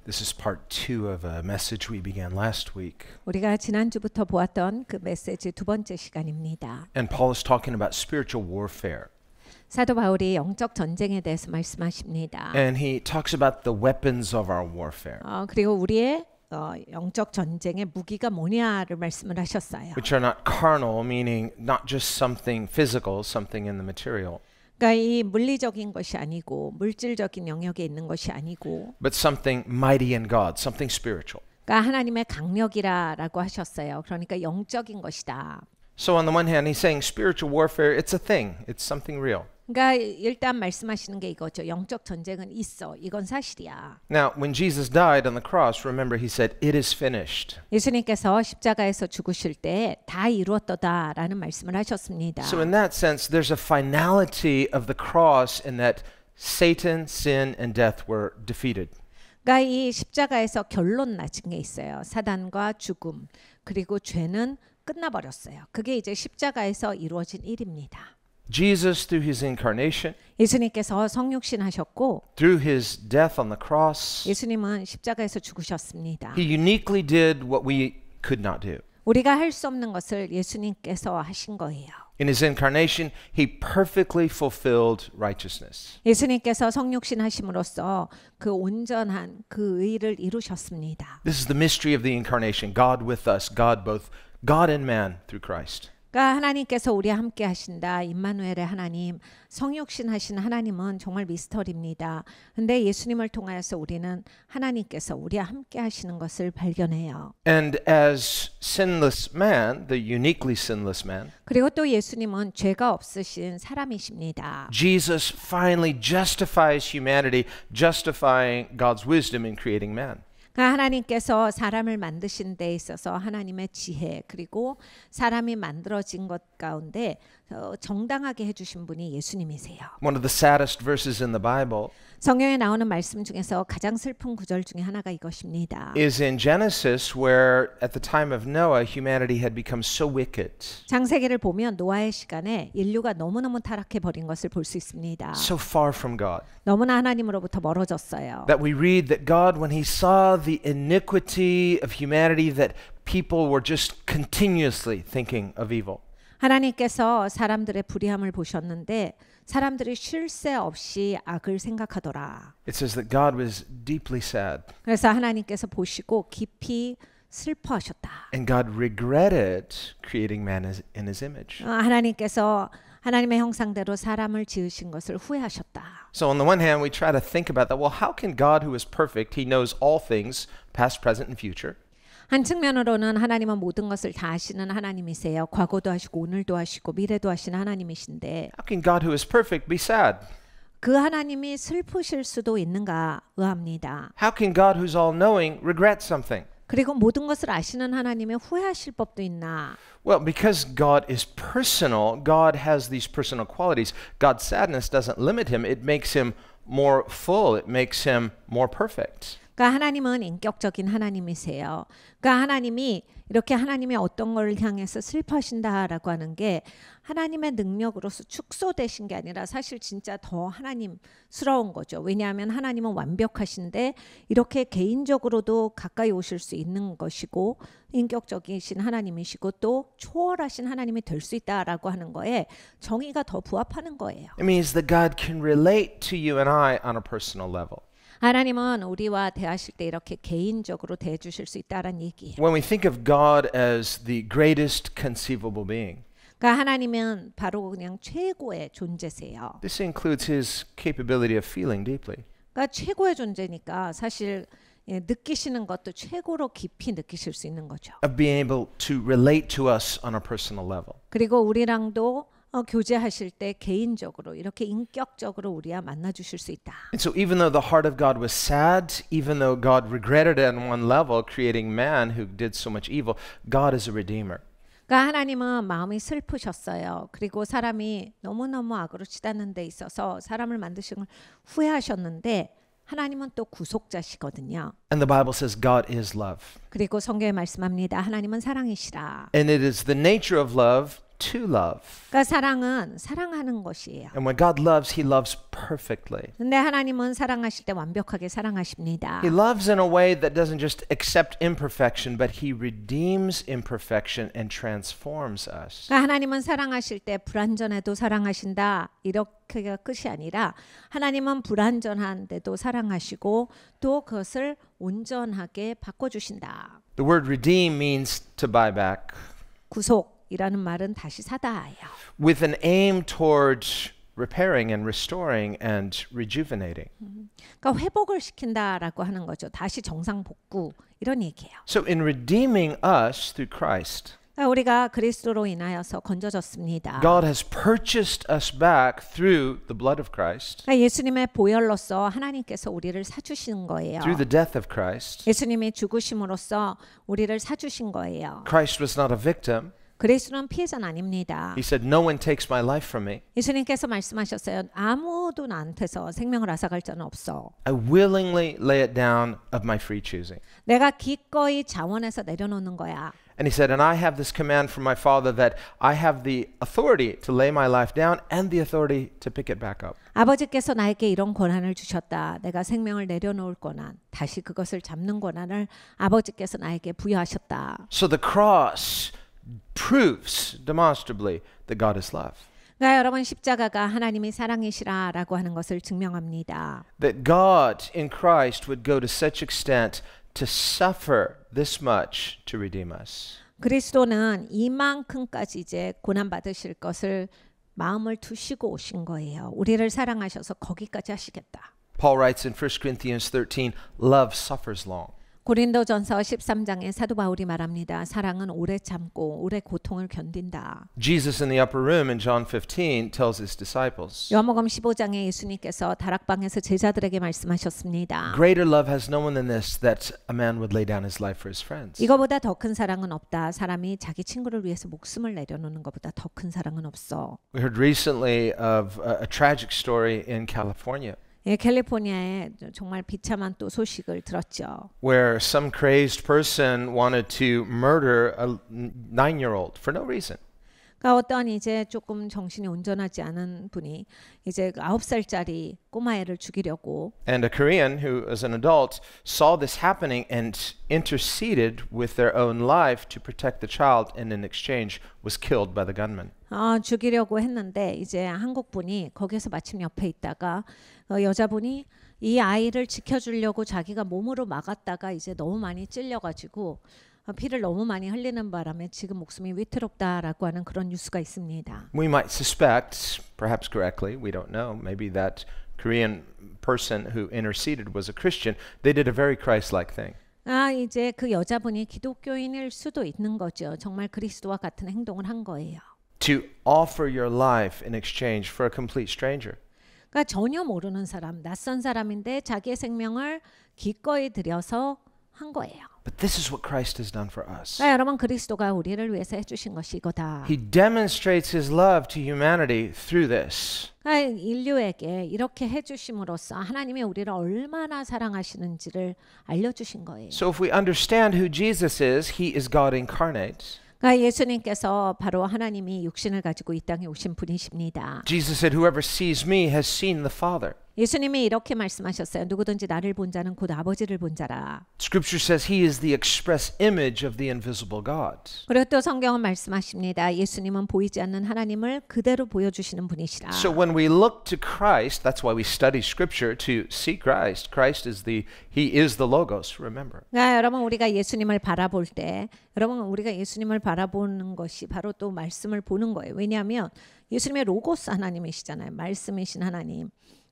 This is part 2 of a message we began last week. 우리가 지난주부터 보았던 그 메시지 두 번째 시간입니다. And Paul is talking about spiritual warfare. 사도 바울이 영적 전쟁에 대해서 말씀하십니다. And he talks about the weapons of our warfare, 그리고 우리의 영적 전쟁의 무기가 뭐냐를 말씀을 하셨어요. which are not carnal, meaning not just something physical, something in the material, 그러니까 이 물리적인 것이 아니고 물질적인 영역에 있는 것이 아니고 but something mighty in God, something spiritual. 그러니까 하나님의 강력이라고 하셨어요. 그러니까 영적인 것이다. So on the one hand, he's saying spiritual warfare, it's a thing, it's something real. 그러니까 일단 말씀하시는 게 이거죠. 영적 전쟁은 있어. 이건 사실이야. Now, when Jesus died on the cross, remember he said, "It is finished." 예수님께서 십자가에서 죽으실 때 다 이루었다라는 말씀을 하셨습니다. So in that sense, there's a finality of the cross in that Satan, sin, and death were defeated. 그러니까 이 십자가에서 결론 나진 게 있어요. 사단과 죽음 그리고 죄는 끝나버렸어요. 그게 이제 십자가에서 이루어진 일입니다. Jesus, through his incarnation, 예수님께서 성육신 하셨고 through his death on the cross, 예수님은 십자가에서 죽으셨습니다. he uniquely did what we could not do. 우리가 할 수 없는 것을 예수님께서 하신 거예요. In his incarnation, he perfectly fulfilled righteousness. 예수님께서 성육신 하심으로써 그 온전한 그 의를 이루셨습니다. This is the mystery of the incarnation, God with us, God both God and man through Christ. 그러니까 하나님께서 우리와 함께 하신다. 임마누엘의 하나님, 성육신 하신 하나님은 정말 미스터리입니다. 근데 예수님을 통하여서 우리는 하나님께서 우리와 함께 하시는 것을 발견해요. And as sinless man, the uniquely sinless man, 그리고 또 예수님은 죄가 없으신 사람이십니다. Jesus finally justifies humanity, justifying God's wisdom in creating man. 그러니까 하나님께서 사람을 만드신 데 있어서 하나님의 지혜 그리고 사람이 만들어진 것 가운데 정당하게 해주신 분이 예수님이세요. One of the saddest verses in the Bible 성경에 나오는 말씀 중에서 가장 슬픈 구절 중에 하나가 이것입니다. is in Genesis, where at the time of Noah, humanity had become so wicked, 창세기를 보면 노아의 시간에 인류가 너무너무 타락해 버린 것을 볼 수 있습니다. so far from God, 너무나 하나님으로부터 멀어졌어요. that we read that God, when he saw the iniquity of humanity, that people were just continuously thinking of evil. 하나님께서 사람들의 불의함을 보셨는데 사람들이 쉴 새 없이 악을 생각하더라. It says that God was deeply sad, 그래서 하나님께서 보시고 깊이 슬퍼하셨다. and God regretted creating man in his image. 하나님께서 하나님의 형상대로 사람을 지으신 것을 후회하셨다. So on the one hand, we try to think about that. Well, how can God, who is perfect, he knows all things, past, present, and future. 한 측면으로는 하나님은 모든 것을 다 아시는 하나님이세요. 과거도 하시고 오늘도 하시고 미래도 하시는 하나님이신데 How can God, who is perfect, be sad? 그 하나님이 슬프실 수도 있는가 의합니다. How can God, who's all-knowing, regret something? 그리고 모든 것을 아시는 하나님의 후회하실 법도 있나? Well, because God is personal, God has these personal qualities. God's sadness doesn't limit him. It makes him more full. It makes him more perfect. 그러니까 하나님은 인격적인 하나님이세요. 그러니까 하나님이 이렇게 하나님의 어떤 걸 향해서 슬퍼하신다라고 하는 게 하나님의 능력으로서 축소되신 게 아니라 사실 진짜 더 하나님스러운 거죠. 왜냐하면 하나님은 완벽하신데 이렇게 개인적으로도 가까이 오실 수 있는 것이고 인격적이신 하나님이시고 또 초월하신 하나님이 될 수 있다라고 하는 거에 정의가 더 부합하는 거예요. It means that God can relate to you and I on a personal level. 하나님은 우리와 대하실 때 이렇게 개인적으로 대해 주실 수 있다라는 얘기예요. When we think of God as the greatest conceivable being, 그러니까 하나님은 바로 그냥 최고의 존재세요. this includes his capability of feeling deeply. 그러니까 최고의 존재니까 사실 느끼시는 것도 최고로 깊이 느끼실 수 있는 거죠. Of being able to relate to us on a personal level. 그리고 우리랑도 교제하실 때 개인적으로 이렇게 인격적으로 우리와 만나 주실 수 있다. And so even though the heart of God was sad, even though God regretted on one level creating man who did so much evil, God is a redeemer. 그러니까 하나님은 마음이 슬프셨어요. 그리고 사람이 너무너무 악으로 치닫는 데 있어서 사람을 만드신 걸 후회하셨는데 하나님은 또 구속자시거든요. And the Bible says God is love. 그리고 성경에 말씀합니다. 하나님은 사랑이시라. And it is the nature of love to love. 그러니까 사랑은 사랑하는 것이에요. And when God loves, he loves perfectly. 근데 하나님은 사랑하실 때 완벽하게 사랑하십니다. He loves in a way that doesn't just accept imperfection, but he redeems imperfection and transforms us. 그러니까 하나님은 사랑하실 때 불완전해도 사랑하신다. 이렇게가 끝이 아니라 하나님은 불완전한데도 사랑하시고 또 그것을 온전하게 바꿔주신다. The word redeem means to buy back 구속이라는 말은 다시 사다예요. with an aim towards repairing and restoring and rejuvenating. 그러니까 회복을 시킨다라고 하는 거죠. 다시 정상 복구 이런 얘기예요. So in redeeming us through Christ, 그러니까 우리가 그리스도로 인하여서 건져졌습니다. God has purchased us back through the blood of Christ, 그러니까 예수님의 보혈로서 하나님께서 우리를 사주신 거예요. through the death of Christ. 예수님이 죽으심으로써 우리를 사주신 거예요. Christ was not a victim. 그리스도는 피해자는 아닙니다. He said, "No one takes my life from me. 예수님께서 말씀하셨어요. 아무도 나한테서 생명을 앗아갈 자는 없어. I willingly lay it down of my free choosing." 내가 기꺼이 자원해서 내려놓는 거야. And he said, "And I have this command from my Father that I have the authority to lay my life down and the authority to pick it back up." 아버지께서 나에게 이런 권한을 주셨다. 내가 생명을 내려놓을 권한, 다시 그것을 잡는 권한을 아버지께서 나에게 부여하셨다. So the cross proves demonstrably that God is love. 그러니까 여러분 십자가가 하나님이 사랑이시라라고 하는 것을 증명합니다. That God in Christ would go to such extent to suffer this much to redeem us. 그리스도는 이만큼까지 이제 고난 받으실 것을 마음을 두시고 오신 거예요. 우리를 사랑하셔서 거기까지 하시겠다. Paul writes in 1 Corinthians 13, "Love suffers long." 고린도전서 13장에 사도 바울이 말합니다. 사랑은 오래 참고 오래 고통을 견딘다. Jesus in the upper room in John 15 tells his disciples, 요한복음 15장에 예수님께서 다락방에서 제자들에게 말씀하셨습니다. "Greater love has no one than this, that a man would lay down his life for his friends." 이거보다 더 큰 사랑은 없다. 사람이 자기 친구를 위해서 목숨을 내려놓는 것보다 더 큰 사랑은 없어. We heard recently of a tragic story in California 예, 캘리포니아에 정말 비참한 또 소식을 들었죠. where some crazed person wanted to murder a 9-year-old for no reason. 그러니까 어떤 이제 조금 정신이 온전하지 않은 분이 이제 9살짜리 꼬마애를 죽이려고 And a Korean who was an adult saw this happening and interceded with their own life to protect the child and in exchange was killed by the gunman. 죽이려고 했는데 이제 한국 분이 거기서 마침 옆에 있다가 여자분이 이 아이를 지켜주려고 자기가 몸으로 막았다가 이제 너무 많이 찔려가지고 피를 너무 많이 흘리는 바람에 지금 목숨이 위태롭다라고 하는 그런 뉴스가 있습니다. We might suspect, perhaps correctly, we don't know, maybe that Korean person who interceded was a Christian. They did a very Christ-like thing. 이제 그 여자분이 기독교인일 수도 있는 거죠. 정말 그리스도와 같은 행동을 한 거예요. To offer your life in exchange for a complete stranger. 그러니까 전혀 모르는 사람, 낯선 사람인데 자기의 생명을 기꺼이 들여서 한 거예요. But this is what Christ has done for us. 그러니까 여러분 그리스도가 우리를 위해서 해주신 것이 이거다. He demonstrates his love to humanity through this. 그러니까 인류에게 이렇게 해주심으로써 하나님이 우리를 얼마나 사랑하시는지를 알려주신 거예요. So if we understand who Jesus is, he is God incarnate. 그러니까 예수님께서 바로 하나님이 육신을 가지고 이 땅에 오신 분이십니다. Jesus said, "Whoever sees me has seen the Father." 예수님이 이렇게 말씀하셨어요. 누구든지 나를 본 자는 곧 아버지를 본 자라. Scripture says he is the express image of the invisible God. 그리고 또 성경은 말씀하십니다. 예수님은 보이지 않는 하나님을 그대로 보여주시는 분이시라. So when we look to Christ, that's why we study Scripture to see Christ. He is the Logos, remember. 그러니까 여러분 우리가 예수님을 바라볼 때 여러분 우리가 예수님을 바라보는 것이 바로 또 말씀을 보는 거예요. 왜냐하면 예수님의 로고스 하나님이시잖아요. 말씀이신 하나님.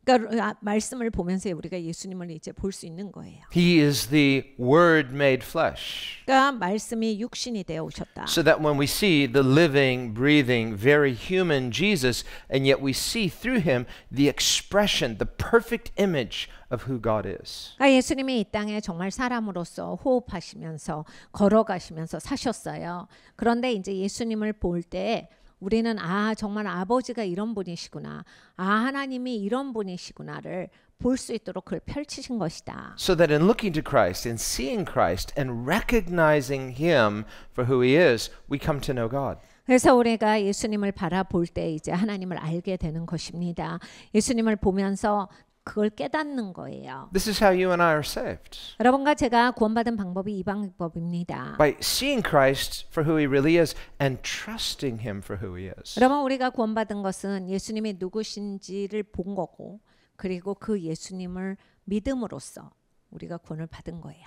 그러니까 말씀을 보면서 우리가 예수님을 이제 볼 수 있는 거예요. He is the Word made flesh. 그러니까 말씀이 육신이 되어 오셨다. So that when we see the living, breathing, very human Jesus, and yet we see through him the expression, the perfect image of who God is. 그러니까 예수님이 이 땅에 정말 사람으로서 호흡하시면서 걸어가시면서 사셨어요. 그런데 이제 예수님을 볼 때 우리는 정말 아버지가 이런 분이시구나. 하나님이 이런 분이시구나를 볼 수 있도록 그걸 펼치신 것이다. So that in looking to Christ, in seeing Christ, and recognizing him for who he is, we come to know God. 그래서 우리가 예수님을 바라볼 때 이제 하나님을 알게 되는 것입니다. 예수님을 보면서 그걸 깨닫는 거예요. This is how you and I are saved. 여러분과 제가 구원받은 방법이 이 방법입니다. By seeing Christ for who he really is and trusting him for who he is. 여러분 우리가 구원받은 것은 예수님이 누구신지를 본 거고 그리고 그 예수님을 믿음으로써 우리가 구원을 받은 거예요.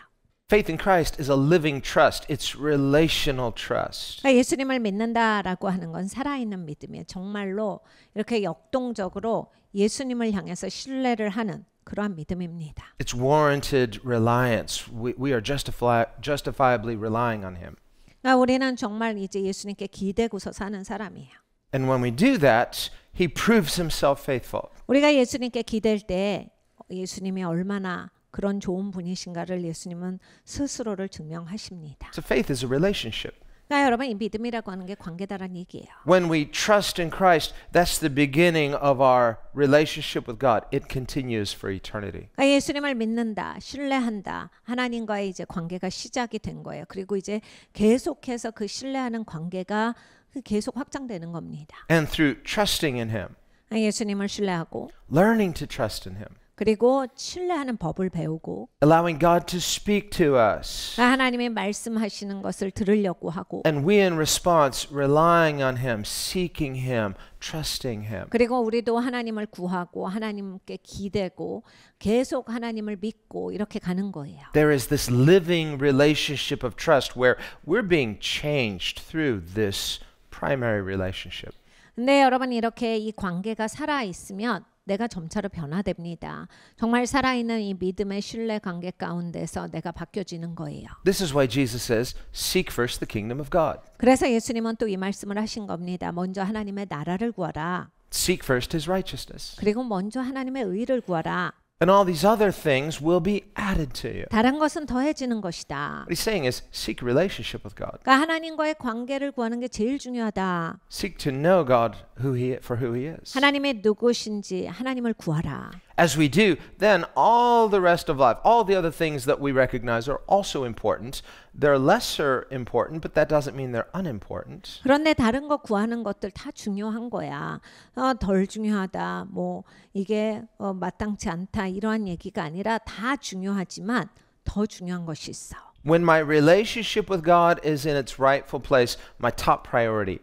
Faith in Christ is a living trust. It's relational trust. 그러니까 예수님을 믿는다라고 하는 건 살아있는 믿음이에요. 정말로 이렇게 역동적으로 예수님을 향해서 신뢰를 하는 그러한 믿음입니다. It's warranted reliance. We are justifiably relying on him. 그러니까 우리는 정말 이제 예수님께 기대고서 사는 사람이에요. And when we do that, he proves himself faithful. 우리가 예수님께 기댈 때 예수님이 얼마나 그런 좋은 분이신가를 예수님은 스스로를 증명하십니다. So faith is a relationship. 그러니까 여러분 이 믿음이라고 하는 게 관계다라는 얘기예요. When we trust in Christ, that's the beginning of our relationship with God. It continues for eternity. 그러니까 예수님을 믿는다, 신뢰한다, 하나님과의 이제 관계가 시작이 된 거예요. 그리고 이제 계속해서 그 신뢰하는 관계가 계속 확장되는 겁니다. And through trusting in him, 예수님을 신뢰하고 learning to trust in him, 그리고 신뢰하는 법을 배우고 allowing God to speak to us, 하나님의 말씀하시는 것을 들으려고 하고 and we in response relying on him, seeking him, trusting him. 그리고 우리도 하나님을 구하고 하나님께 기대고 계속 하나님을 믿고 이렇게 가는 거예요. There is this living relationship of trust where we're being changed through this primary relationship. 근데 여러분 이렇게 이 관계가 살아 있으면 내가 점차로 변화됩니다. 정말 살아있는 이 믿음의 신뢰 관계 가운데서 내가 바뀌어지는 거예요. This is why Jesus says, seek first the kingdom of God. 그래서 예수님은 또 이 말씀을 하신 겁니다. 먼저 하나님의 나라를 구하라. Seek first his righteousness. 그리고 먼저 하나님의 의를 구하라. And all these other things will be added to you. 다른 것은 더해지는 것이다. What he's saying is, seek relationship with God. 그러니까 하나님과의 관계를 구하는 게 제일 중요하다. Seek to know God for who he is. 하나님의 누구신지 하나님을 구하라. As we do, then all the rest of life, all the other things that we recognize are also important. They're lesser important, but that doesn't mean they're unimportant. 그런데 다른 거 구하는 것들 다 중요한 거야. 덜 중요하다. 뭐 이게 마땅치 않다. 이러한 얘기가 아니라 다 중요하지만 더 중요한 것이 있어. When my relationship with God is in its rightful place, my top priority.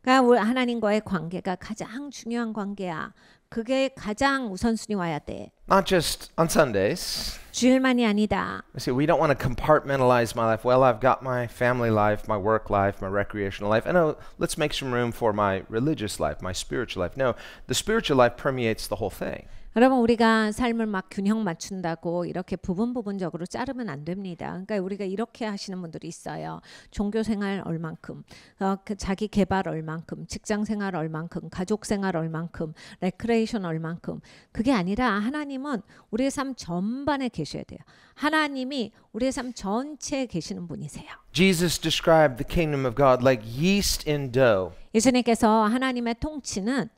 그러니까 우리 하나님과의 관계가 가장 중요한 관계야. 그게 가장 우선순위 와야 돼. Not just on Sundays. 주일만이 아니다. See, we don't want to compartmentalize my life. Well, I've got my family life, my work life, my recreational life. And oh, let's make some room for my religious life, my spiritual life. No, the spiritual life permeates the whole thing. 여러분 우리가 삶을 막 균형 맞춘다고 이렇게 부분적으로 자르면 안 됩니다. 그러니까 우리가 이렇게 하시는 분들이 있어요. 종교 생활 얼만큼, 자기 개발 얼만큼, 직장 생활 얼만큼, 가족 생활 얼만큼, 레크레이션 얼만큼. 그게 아니라 하나님은 우리의 삶 전반에 계셔야 돼요. 하나님이 우리의 삶 전체에 계시는 분이세요. Jesus described the kingdom of God like yeast in dough. 예수님께서 하나님의 통치는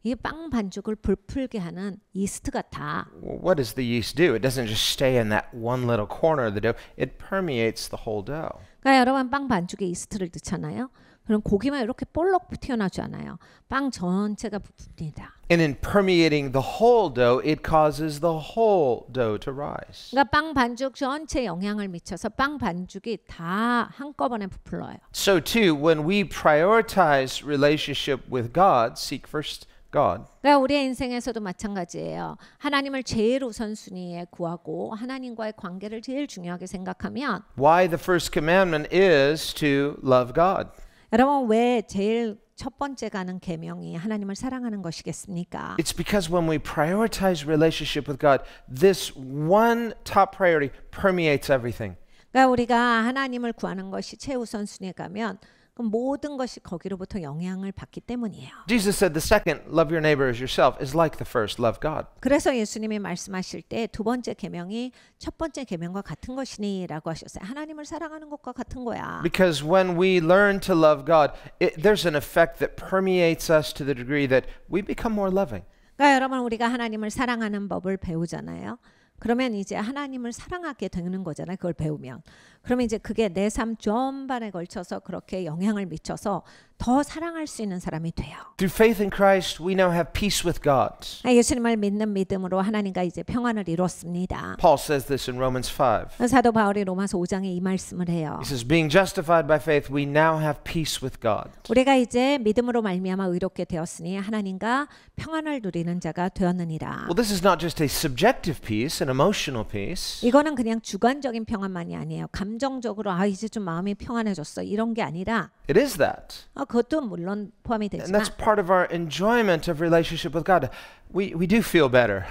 이 빵 반죽을 불풀게 하는 이스트 같아. What does the yeast do? It doesn't just stay in that one little corner of the dough. It permeates the whole dough. 그러니까 여러분 빵 반죽에 이스트를 넣잖아요. 그럼 고기만 이렇게 볼록 튀어나오지 않아요. 빵 전체가 부풀립니다. And in permeating the whole dough, it causes the whole dough to rise. 그러니까 빵 반죽 전체에 영향을 미쳐서 빵 반죽이 다 한꺼번에 부풀어요. So too, when we prioritize relationship with God, seek first God. 그러니까 우리의 인생에서도 마찬가지예요. 하나님을 제일 우선순위에 구하고 하나님과의 관계를 제일 중요하게 생각하면 Why the first commandment is to love God. 여러분 왜 제일 첫 번째 가는 계명이 하나님을 사랑하는 것이겠습니까? It's because when we prioritize relationship with God, this one top priority permeates everything. 그러니까 우리가 하나님을 구하는 것이 최우선순위에 가면 그 모든 것이 거기로부터 영향을 받기 때문이에요. Jesus said the second, love your neighbor as yourself, is like the first, love God. 그래서 예수님이 말씀하실 때 두 번째 계명이 첫 번째 계명과 같은 것이니라고 하셨어요. 하나님을 사랑하는 것과 같은 거야. Because when we learn to love God, there's an effect that permeates us to the degree that we become more loving. 그러니까 여러분 우리가 하나님을 사랑하는 법을 배우잖아요. 그러면 이제 하나님을 사랑하게 되는 거잖아요. 그걸 배우면. 그러면 이제 그게 내 삶 전반에 걸쳐서 그렇게 영향을 미쳐서 더 사랑할 수 있는 사람이 돼요. Through faith in Christ, we now have peace with God. 예수님을 믿는 믿음으로 하나님과 이제 평안을 이뤘습니다. Paul says this in Romans 5. 사도 바울이 로마서 5장에 이 말씀을 해요. He says, being justified by faith, we now have peace with God. 우리가 이제 믿음으로 말미암아 의롭게 되었으니 하나님과 평안을 누리는 자가 되었느니라. Well, this is not just a subjective peace, an emotional peace. 이거는 그냥 주관적인 평안만이 아니에요. 감정적으로 이제 좀 마음이 평안해졌어 이런 게 아니라 It is that. 그것도 물론 포함이 And 되지만 that's part of our enjoyment of relationship with God. We do feel better.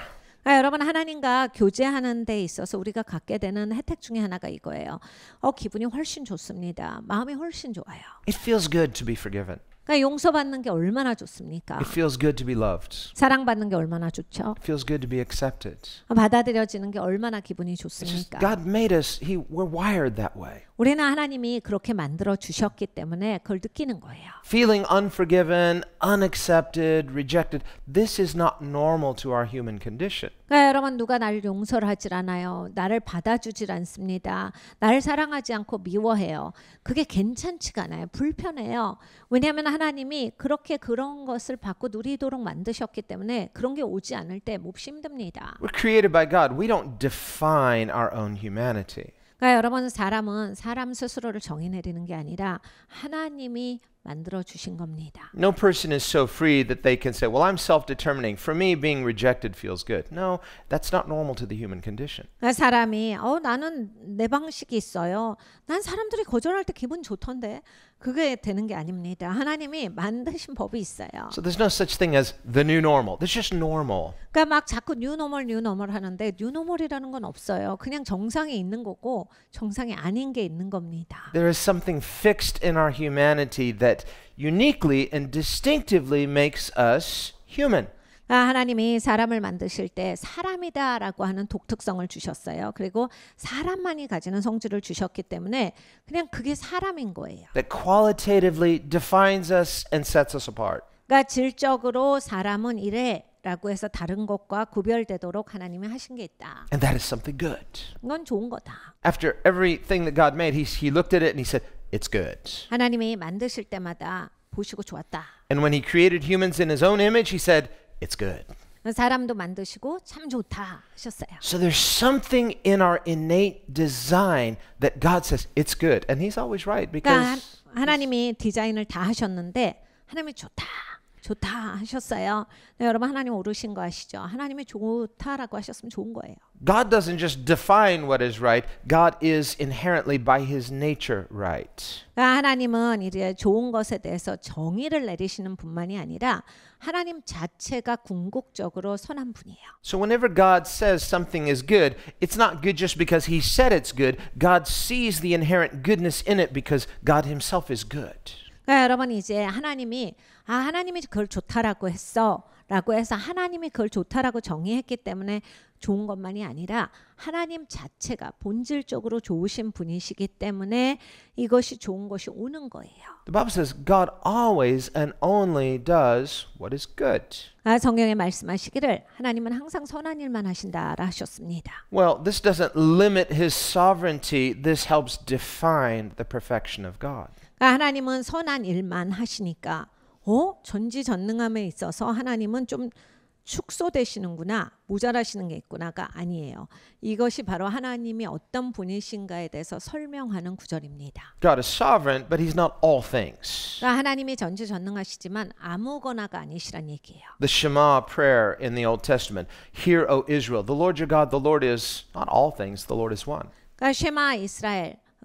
여러분 하나님과 교제하는 데 있어서 우리가 갖게 되는 혜택 중에 하나가 이거예요. 기분이 훨씬 좋습니다. 마음이 훨씬 좋아요. It feels good to be forgiven. 그러니까 용서받는 게 얼마나 좋습니까? It feels good to be loved. 사랑받는 게 얼마나 좋죠? It feels good to be accepted. 받아들여지는 게 얼마나 기분이 It's just 좋습니까? God made us. We're wired that way. 우리는 하나님이 그렇게 만들어 주셨기 때문에 그걸 느끼는 거예요. Feeling unforgiven, unaccepted, rejected. This is not normal to our human condition. 그러니까 여러분 누가 나를 용서를 하질 않아요. 나를 받아주질 않습니다. 나를 사랑하지 않고 미워해요. 그게 괜찮지가 않아요. 불편해요. 왜냐하면 하나님이 그렇게 그런 것을 받고 누리도록 만드셨기 때문에 그런 게 오지 않을 때 몹시 힘듭니다. We're created by God. We don't define our own humanity. 그러니까 여러분 사람은 사람 스스로를 정의 내리는 게 아니라 하나님이 만들어 주신 겁니다. No person is so free that they can say, well, I'm self-determining. For me, being rejected feels good. No, that's not normal to the human condition. 그러니까 사람이 나는 내 방식이 있어요. 난 사람들이 거절할 때 기분 좋던데 그게 되는 게 아닙니다. 하나님이 만드신 법이 있어요. So there's no such thing as the new normal. There's just normal. 그러니까 막 자꾸 뉴노멀 하는데 뉴노멀이라는 건 없어요. 그냥 정상이 있는 거고 정상이 아닌 게 있는 겁니다. There is something fixed in our humanity that uniquely and distinctively makes us human. 하나님이 사람을 만드실 때 사람이다라고 하는 독특성을 주셨어요. 그리고 사람만이 가지는 성질을 주셨기 때문에 그냥 그게 사람인 거예요. That qualitatively defines us and sets us apart. 그러니까 질적으로 사람은 이래라고 해서 다른 것과 구별되도록 하나님이 하신 게 있다. And that is something good. 이건 좋은 거다. After everything that God made, he looked at it and he said, it's good. 하나님이 만드실 때마다 보시고 좋았다. And when he created humans in his own image, he said, it's good. 사람도 만드시고 참 좋다 하셨어요. So there's something in our innate design that God says, it's good. And he's always right 그러니까 because 하나님이 디자인을 다 하셨는데 하나님이 좋다 하셨어요. 네, 여러분 하나님 오르신 거 아시죠? 하나님이 좋다라고 하셨으면 좋은 거예요. God doesn't just define what is right. God is inherently by his nature right. 그러니까 하나님은 이제 좋은 것에 대해서 정의를 내리시는 분만이 아니라 하나님 자체가 궁극적으로 선한 분이에요. So whenever God says something is good, it's not good just because he said it's good. God sees the inherent goodness in it because God himself is good. 그러니까 여러분 이제 하나님이 하나님이 그걸 좋다라고 했어라고 해서 하나님이 그걸 좋다라고 정의했기 때문에 좋은 것만이 아니라 하나님 자체가 본질적으로 좋으신 분이시기 때문에 이것이 좋은 것이 오는 거예요. The Bible says God always and only does what is good. 성경에 말씀하시기를 하나님은 항상 선한 일만 하신다라 하셨습니다. Well, this doesn't limit his sovereignty. This helps define the perfection of God. 그러니까 하나님은 선한 일만 하시니까 전지전능함에 있어서 하나님은 좀 축소되시는구나, 모자라시는 게 있구나가 아니에요. 이것이 바로 하나님이 어떤 분이신가에 대해서 설명하는 구절입니다. God is sovereign, but he's not all things. 그러니까 하나님이 전지전능하시지만 아무거나가 아니시란 얘기예요. The Shema prayer in the Old Testament, Hear, O Israel, the Lord your God, the Lord is not all things, the Lord is one. 그러니까 쉐마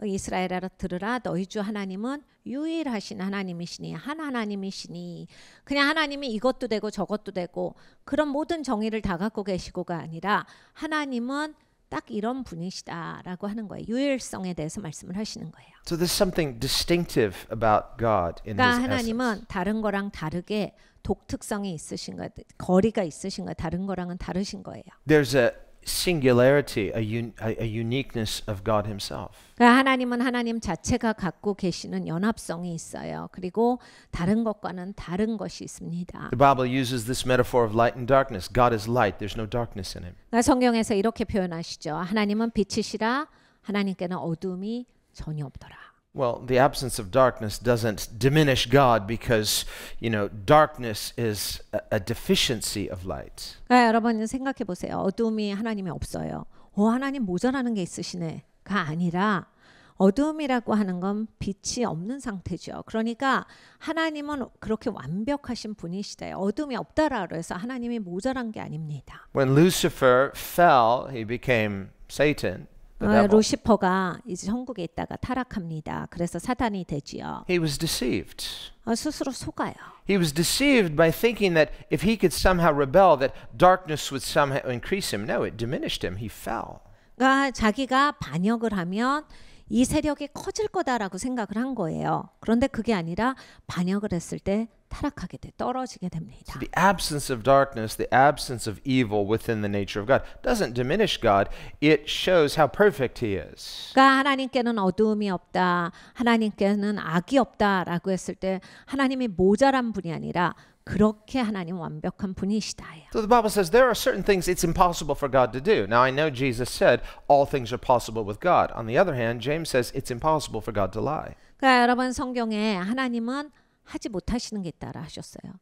이스라엘아 들으라 너희 주 하나님은 유일하신 하나님이시니 한 하나님이시니 그냥 하나님이 이것도 되고 저것도 되고 그런 모든 정의를 다 갖고 계시고가 아니라 하나님은 딱 이런 분이시다라고 하는 거예요. 유일성에 대해서 말씀을 하시는 거예요. So there's something distinctive about God in 그러니까 his 하나님은 essence. 다른 거랑 다르게 독특성이 있으신 거, 거리가 있으신 거, 다른 거랑은 다르신 거예요. There's a singularity, a uniqueness of God himself. 그러니까 하나님은 하나님 자체가 갖고 계시는 연합성이 있어요. 그리고 다른 것과는 다른 것이 있습니다. The Bible uses this metaphor of light and darkness. God is light. There's no darkness in him. 그러니까 성경에서 이렇게 표현하시죠. 하나님은 빛이시라 하나님께는 어둠이 전혀 없더라. Well, the absence of darkness doesn't diminish God because, darkness is a deficiency of light. 그러니까 여러분 생각해 보세요. 어둠이 하나님이 없어요. 하나님 모자라는 게 있으시네가 아니라 어둠이라고 하는 건 빛이 없는 상태죠. 그러니까 하나님은 그렇게 완벽하신 분이시다. 어둠이 없다라고 해서 하나님이 모자란 게 아닙니다. When Lucifer fell, he became Satan. 루시퍼가 이제 천국에 있다가 타락합니다. 그래서 사탄이 되지요. He was deceived. 스스로 속아요. He was deceived by thinking that if he could somehow rebel, that darkness would somehow increase him. No, it diminished him. He fell. 그러니까 자기가 반역을 하면 이 세력이 커질 거다라고 생각을 한 거예요. 그런데 그게 아니라 반역을 했을 때 타락하게 돼 떨어지게 됩니다. So the absence of darkness, the absence of evil within the nature of God doesn't diminish God. It shows how perfect he is. 그러니까 하나님께는 어두움이 없다. 하나님께는 악이 없다라고 했을 때 하나님이 모자란 분이 아니라 그렇게 하나님 완벽한 분이시다예요. So the Bible says there are certain things it's impossible for God to do. Now I know Jesus said all things are possible with God. On the other hand, James says it's impossible for God to lie. 그러니까 여러분 성경에 하나님은 하지 못하시는 게 있다라 하셨어요.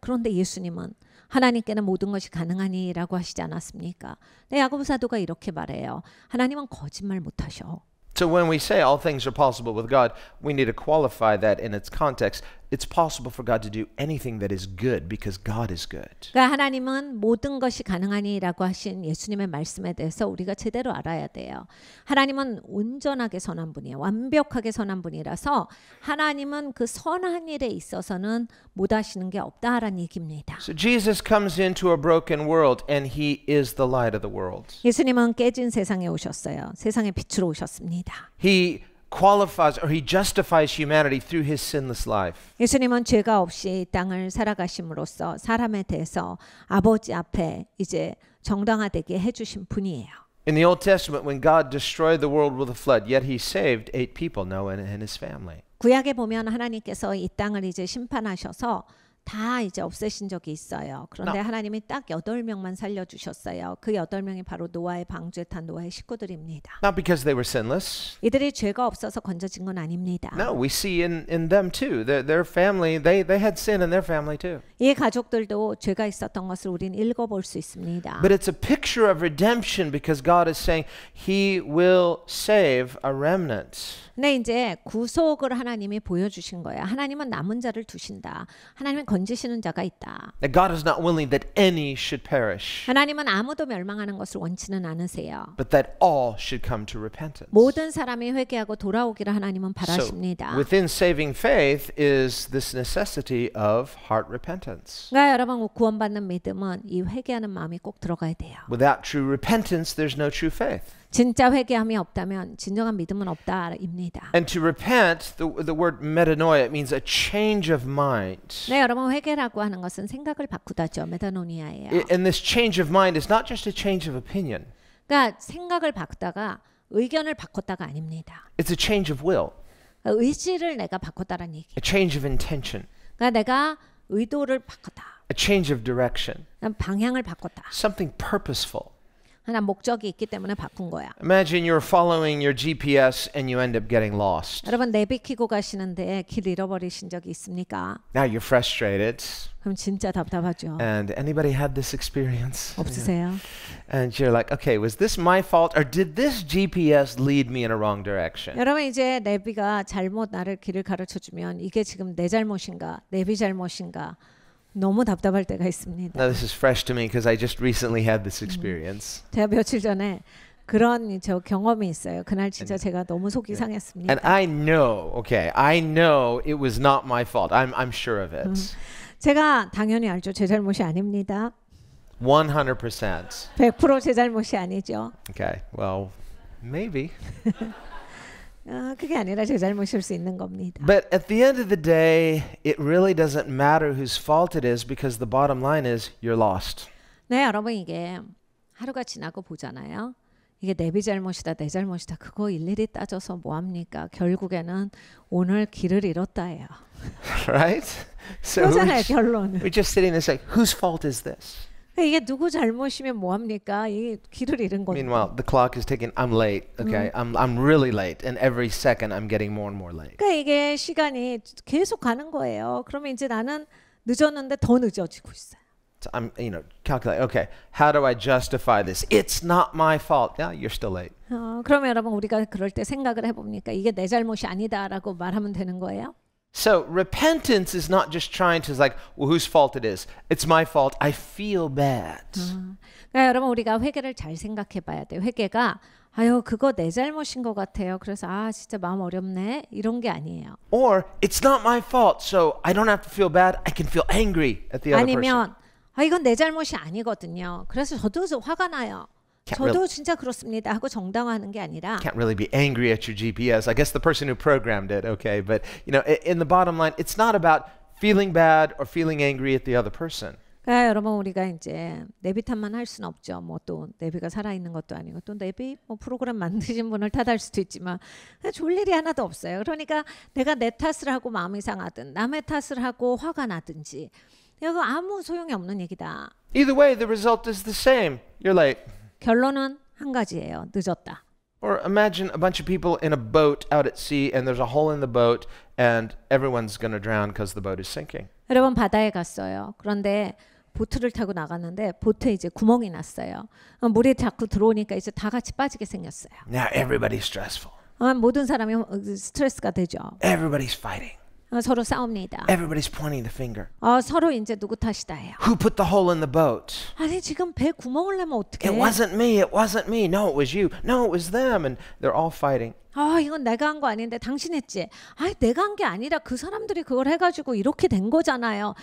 그런데 예수님은 하나님께는 모든 것이 가능하니라고 하시지 않았습니까? 네, 야고보 사도가 이렇게 말해요. 하나님은 거짓말 못하셔. So when we say all things are possible with God, we need to qualify that in its context. It's possible for God to do anything that is good because God is good. 그러니까 하나님은 모든 것이 가능하니라고 하신 예수님의 말씀에 대해서 우리가 제대로 알아야 돼요. 하나님은 온전하게 선한 분이에요. 완벽하게 선한 분이라서 하나님은 그 선한 일에 있어서는 못 하시는 게 없다라는 얘기입니다. So Jesus comes into a broken world and he is the light of the world. 예수님은 깨진 세상에 오셨어요. 세상의 빛으로 오셨습니다. He qualifies or he justifies humanity through his sinless life. 예수님은 죄가 없이 땅을 살아가심으로써 사람에 대해서 아버지 앞에 이제 정당화되게 해주신 분이에요. In the Old Testament, when God destroyed the world with a flood, yet he saved 8 people, Noah and his family. 구약에 보면 하나님께서 이 땅을 이제 심판하셔서 다 이제 없애신 적이 있어요. 그런데 하나님이 딱 8명만 살려주셨어요. 그 8명이 바로 노아의 방주에 탄 노아의 식구들입니다. Not because they were sinless. 이들이 죄가 없어서 건져진 건 아닙니다. No, we see in them too. Their family, they had sin in their family too. 이 가족들도 죄가 있었던 것을 우리는 읽어볼 수 있습니다. But it's a picture of redemption because God is saying He will save a remnant. 근데 이제 구속을 하나님이 보여주신 거예요. 하나님은 남은 자를 두신다. 하나님은 건지시는 자가 있다. That God is not willing that any should perish, 하나님은 아무도 멸망하는 것을 원치는 않으세요. but that all should come to repentance. 모든 사람이 회개하고 돌아오기를 하나님은 So 바라십니다. within saving faith is this necessity of heart repentance. 그러니까 여러분 구원받는 믿음은 이 회개하는 마음이 꼭 들어가야 돼요. Without true repentance, there's no true faith. 진짜 회개함이 없다면 진정한 믿음은 없다입니다. And to repent, the word metanoia, it means a change of mind. 네, 여러분 회개라고 하는 것은 생각을 바꾸다죠. 메타노니아예요. And this change of mind is not just a change of opinion. 그러니까 생각을 바꾸다가 의견을 바꿨다가 아닙니다. It's a change of will, 그러니까 의지를 내가 바꿨다라는 얘기. a change of intention, 그러니까 내가 의도를 바꿨다. a change of direction, 방향을 바꿨다. something purposeful. 하나 목적이 있기 때문에 바꾼 거야. Imagine you're following your GPS and you end up getting lost. 여러분 내비 키고 가시는데 길 잃어버리신 적이 있습니까? Now you're frustrated. 그럼 진짜 답답하죠. And anybody had this experience? 없으세요? And you're like, okay, was this my fault or did this GPS lead me in a wrong direction? 여러분 이제 내비가 잘못 나를 길을 가르쳐 주면 이게 지금 내 잘못인가, 내비 잘못인가 너무 답답할 때가 있습니다. Now this is fresh to me because I just recently had this experience. 제가 며칠 전에 그런 저 경험이 있어요. 그날 진짜 제가 너무 속이 상했습니다. And I know it was not my fault. I'm sure of it. 제가 당연히 알죠. 제 잘못이 아닙니다. 100%. 100% 제 잘못이 아니죠. Okay, well, maybe. 그게 아니라 제 잘못일 수 있는 겁니다. But at the end of the day, it really doesn't matter whose fault it is because the bottom line is you're lost. 네, 여러분 이게 하루가 지나고 보잖아요. 이게 내비 잘못이다, 내 잘못이다. 그거 일일이 따져서 뭐 합니까? 결국에는 오늘 길을 잃었다예요. Right? So 그거잖아요, 결론은. we're just sitting there saying, whose fault is this? 이게 누구 잘못이면 뭐 합니까? 이 길을 잃은 건데. Meanwhile, the clock is ticking. I'm late. Okay, I'm really late, and every second I'm getting more and more late. 그러니까 이게 시간이 계속 가는 거예요. 그러면 이제 나는 늦었는데 더 늦어지고 있어요. So I'm, calculate. Okay, how do I justify this? It's not my fault. Yeah, you're still late. 그러면 여러분 우리가 그럴 때 생각을 해봅니까? 이게 내 잘못이 아니다라고 말하면 되는 거예요? So repentance is not just trying to like, well, whose fault it is? It's my fault. I feel bad. 그러니까 여러분 우리가 회개를 잘 생각해봐야 돼요. 회개가 아유 그거 내 잘못인 것 같아요. 그래서 아 진짜 마음 어렵네 이런 게 아니에요. Or it's not my fault, so I don't have to feel bad. I can feel angry at the other person. 아니면 아 이건 내 잘못이 아니거든요. 그래서 저도 화가 나요. 저도 진짜 그렇습니다 하고 정당화하는 게 아니라 Can't really be angry at your GPS. I guess the person who programmed it, okay, but in the bottom line, it's not about feeling bad or feeling angry at the other person. 그러니까 여러분 우리가 이제 내비 탓만 할 수는 없죠. 뭐 또 내비가 살아있는 것도 아니고 또 내비 뭐 프로그램 만드신 분을 탓할 수도 있지만 좋을 일이 하나도 없어요. 그러니까 내가 내 탓을 하고 마음이 상하든 남의 탓을 하고 화가 나든지 이거 아무 소용이 없는 얘기다. Either way, the result is the same. You're late. 결론은 한 가지예요. 늦었다. Or imagine a bunch of people in a boat out at sea and there's a hole in the boat and everyone's going to drown because the boat is sinking. 여러분 바다에 갔어요. 그런데 보트를 타고 나갔는데 보트에 이제 구멍이 났어요. 물이 자꾸 들어오니까 이제 다 같이 빠지게 생겼어요. Now everybody's stressful. 모든 사람이 스트레스가 되죠. Everybody's fighting. 서로 싸웁니다. Everybody's pointing the finger. 서로 이제 누구 탓이다 해요. Who put the hole in the boat? 아니 지금 배 구멍을 내면 어떡해? It wasn't me. It wasn't me. No, it was you. No, it was them. And they're all fighting. 이건 내가 한 거 아닌데 당신 했지. 내가 한 게 아니라 그 사람들이 그걸 해가지고 이렇게 된 거잖아요.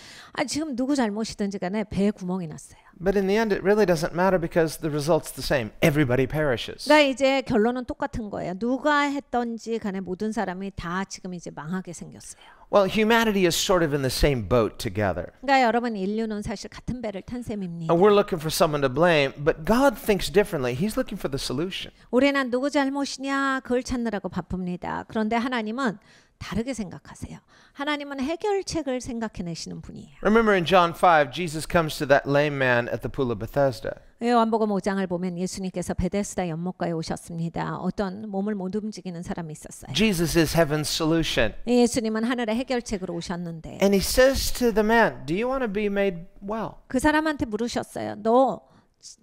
지금 누구 잘못이든지 간에 배에 구멍이 났어요. But in the end, it really doesn't matter because the result's the same. Everybody perishes. 그러니까 이제 결론은 똑같은 거예요. 누가 했던지 간에 모든 사람이 다 지금 이제 망하게 생겼어요. Well, humanity is sort of in the same boat together. 그러니까 여러분 인류는 사실 같은 배를 탄 셈입니다. We're looking for someone to blame, but God thinks differently. He's looking for the solution. 우리는 누구 잘못이냐 그걸 찾느라고 바쁩니다. 그런데 하나님은 다르게 생각하세요. 하나님은 해결책을 생각해내시는 분이에요. Remember in John 5, Jesus comes to that lame man at the pool of Bethesda. 요한복음 5장을 보면 예수님께서 베데스다 연못가에 오셨습니다. 어떤 몸을 못 움직이는 사람이 있었어요. Jesus is heaven's solution. 예수님은 하늘의 해결책으로 오셨는데 And he says to the man, do you want to be made well? 그 사람한테 물으셨어요. 너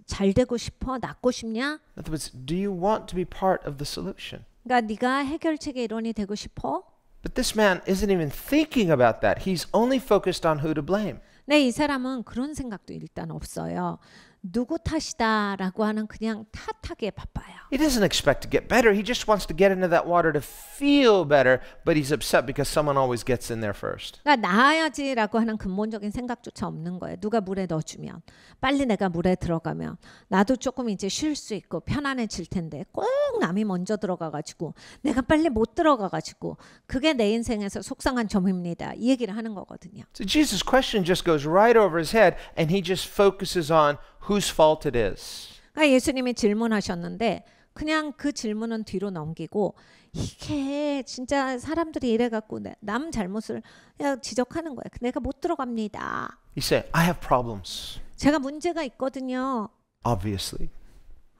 잘 되고 싶어? 낫고 싶냐? In other words, do you want to be part of the solution? 그러니까 네가 해결책의 일원이 되고 싶어? But this man isn't even thinking about that. He's only focused on who to blame. 네, 이 사람은 그런 생각도 일단 없어요. 누구 탓이다라고 하는 그냥 탓하기에 바빠요. He doesn't expect to get better. He just wants to get into that water to feel better, but he's upset because someone always gets in there first. 그러니까 나아야지라고 하는 근본적인 생각조차 없는 거예요. 누가 물에 넣어주면 빨리 내가 물에 들어가면 나도 조금 이제 쉴 수 있고 편안해질 텐데 꼭 남이 먼저 들어가가지고 내가 빨리 못 들어가가지고 그게 내 인생에서 속상한 점입니다. 이 얘기를 하는 거거든요. So Jesus' question just goes right over his head, and he just focuses on whose fault it is. 그러니까 예수님이 질문하셨는데 그냥 그 질문은 뒤로 넘기고 이게 진짜 사람들이 이래갖고 남 잘못을 그냥 지적하는 거예요. 내가 못 들어갑니다. He said, I have problems. 제가 문제가 있거든요. Obviously.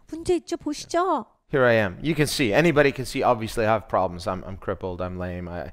문제 있죠? 보시죠. Here I am. You can see. Anybody can see. Obviously, I have problems. I'm crippled. I'm lame. I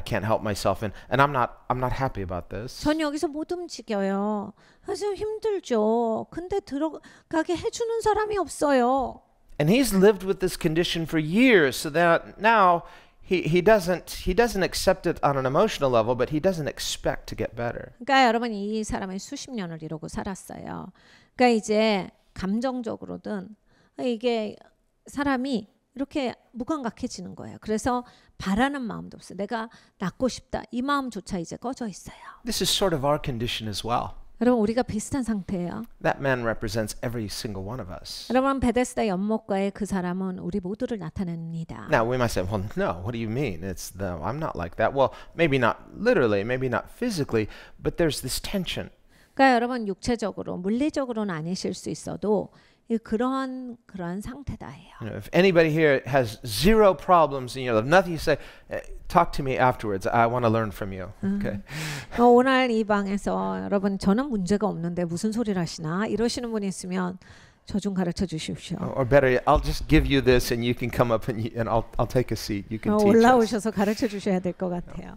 can't help myself, and I'm not happy about this. 전 여기서 못 움직여요. 사실 힘들죠. 근데 들어가게 해주는 사람이 없어요. And he's lived with this condition for years, so that now he doesn't accept it on an emotional level, but he doesn't expect to get better. 그러니까 여러분 이 사람은 수십 년을 이러고 살았어요. 그러니까 이제 감정적으로든 이게 사람이 이렇게 무감각해지는 거예요. 그래서 바라는 마음도 없어요. 내가 낫고 싶다. 이 마음조차 이제 꺼져 있어요. This is sort of our condition as well. 여러분 우리가 비슷한 상태예요. That man represents every single one of us. 여러분 베데스다 연못가의 그 사람은 우리 모두를 나타냅니다. Now we might say, well, no, what do you mean? I'm not like that. Well, maybe not literally, maybe not physically, but there's this tension. 그러니까 여러분 육체적으로 물리적으로는 아니실 수 있어도 그런 상태다예요. You know, if anybody here has zero problems in your life, nothing, you say, talk to me afterwards. I want to learn from you. Okay. 오늘 이 방에서 여러분 저는 문제가 없는데 무슨 소리를 하시나 이러시는 분이 있으면 저 좀 가르쳐 주십시오. Or better, I'll just give you this, and you can come up and I'll take a seat. You can teach us. 올라오셔서 가르쳐 주셔야 될 것 같아요.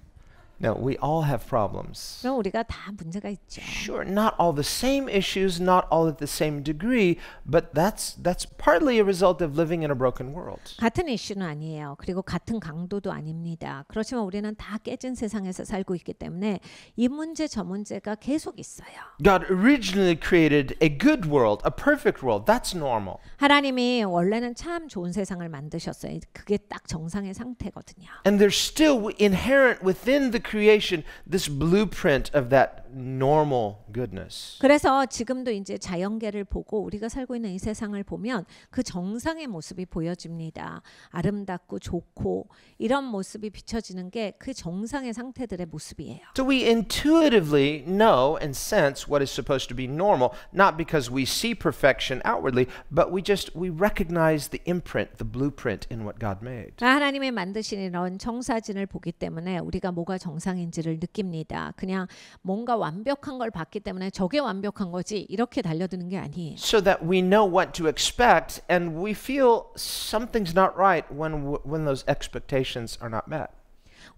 No, we all have problems. 그럼 우리가 다 문제가 있죠. Sure, not all the same issues, not all at the same degree, but that's partly a result of living in a broken world. 같은 이슈는 아니에요. 그리고 같은 강도도 아닙니다. 그렇지만 우리는 다 깨진 세상에서 살고 있기 때문에 이 문제 저 문제가 계속 있어요. God originally created a good world, a perfect world. That's normal. 하나님이 원래는 참 좋은 세상을 만드셨어요. 그게 딱 정상의 상태거든요. And there's still inherent within the creation this blueprint of that normal goodness. 그래서 지금도 이제 자연계를 보고 우리가 살고 있는 이 세상을 보면 그 정상의 모습이 보여집니다. 아름답고 좋고 이런 모습이 비춰지는 게 그 정상의 상태들의 모습이에요. So we intuitively know and sense what is supposed to be normal, not because we see perfection outwardly, but we recognize the imprint, the blueprint in what God made. 하나님이 만드신 이런 청사진을 보기 때문에 우리가 뭐가 정상인지를 느낍니다. 그냥 뭔가 완벽한 걸 봤기 때문에 저게 완벽한 거지 이렇게 달려드는 게 아니에요. So that we know what to expect and we feel something's not right when those expectations are not met.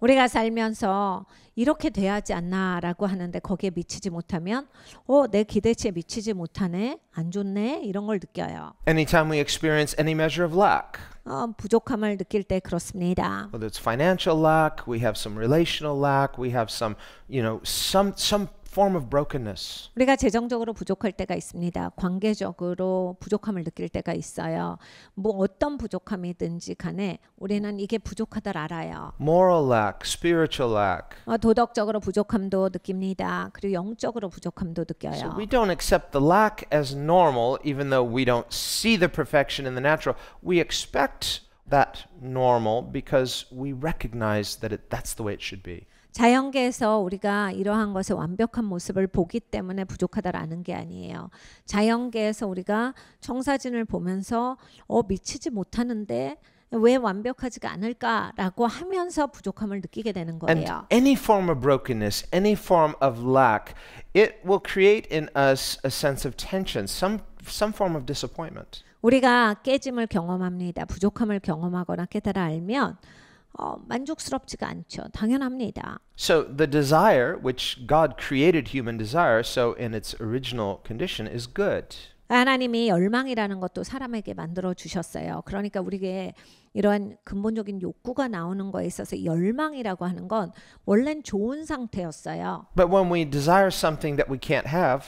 우리가 살면서 이렇게 돼야지 않나라고 하는데 거기에 미치지 못하면 내 기대치에 미치지 못하네, 안 좋네 이런 걸 느껴요. Anytime we experience any measure of lack, 부족함을 느낄 때 그렇습니다. whether it's financial lack, we have some relational lack, we have some form of brokenness. 우리가 재정적으로 부족할 때가 있습니다. 관계적으로 부족함을 느낄 때가 있어요. 뭐 어떤 부족함이든지 간에 우리는 이게 부족하다를 알아요. Moral lack, spiritual lack. 도덕적으로 부족함도 느낍니다. 그리고 영적으로 부족함도 느껴요. So we don't accept the lack as normal, even though we don't see the perfection in the natural. We expect that normal because we recognize that that's the way it should be. 자연계에서 우리가 이러한 것의 완벽한 모습을 보기 때문에 부족하다라는 게 아니에요. 자연계에서 우리가 청사진을 보면서 미치지 못하는데 왜 완벽하지가 않을까라고 하면서 부족함을 느끼게 되는 거예요. And any form of brokenness, any form of lack, it will create in us a sense of tension, some form of disappointment. 우리가 깨짐을 경험합니다. 부족함을 경험하거나 깨달아 알면 만족스럽지가 않죠. 당연합니다. So the desire, which God created human desire, so in its original condition, is good. 하나님이 열망이라는 것도 사람에게 만들어 주셨어요. 그러니까 우리에게 이러한 근본적인 욕구가 나오는 거에 있어서 열망이라고 하는 건 원래는 좋은 상태였어요. But when we desire something that we can't have,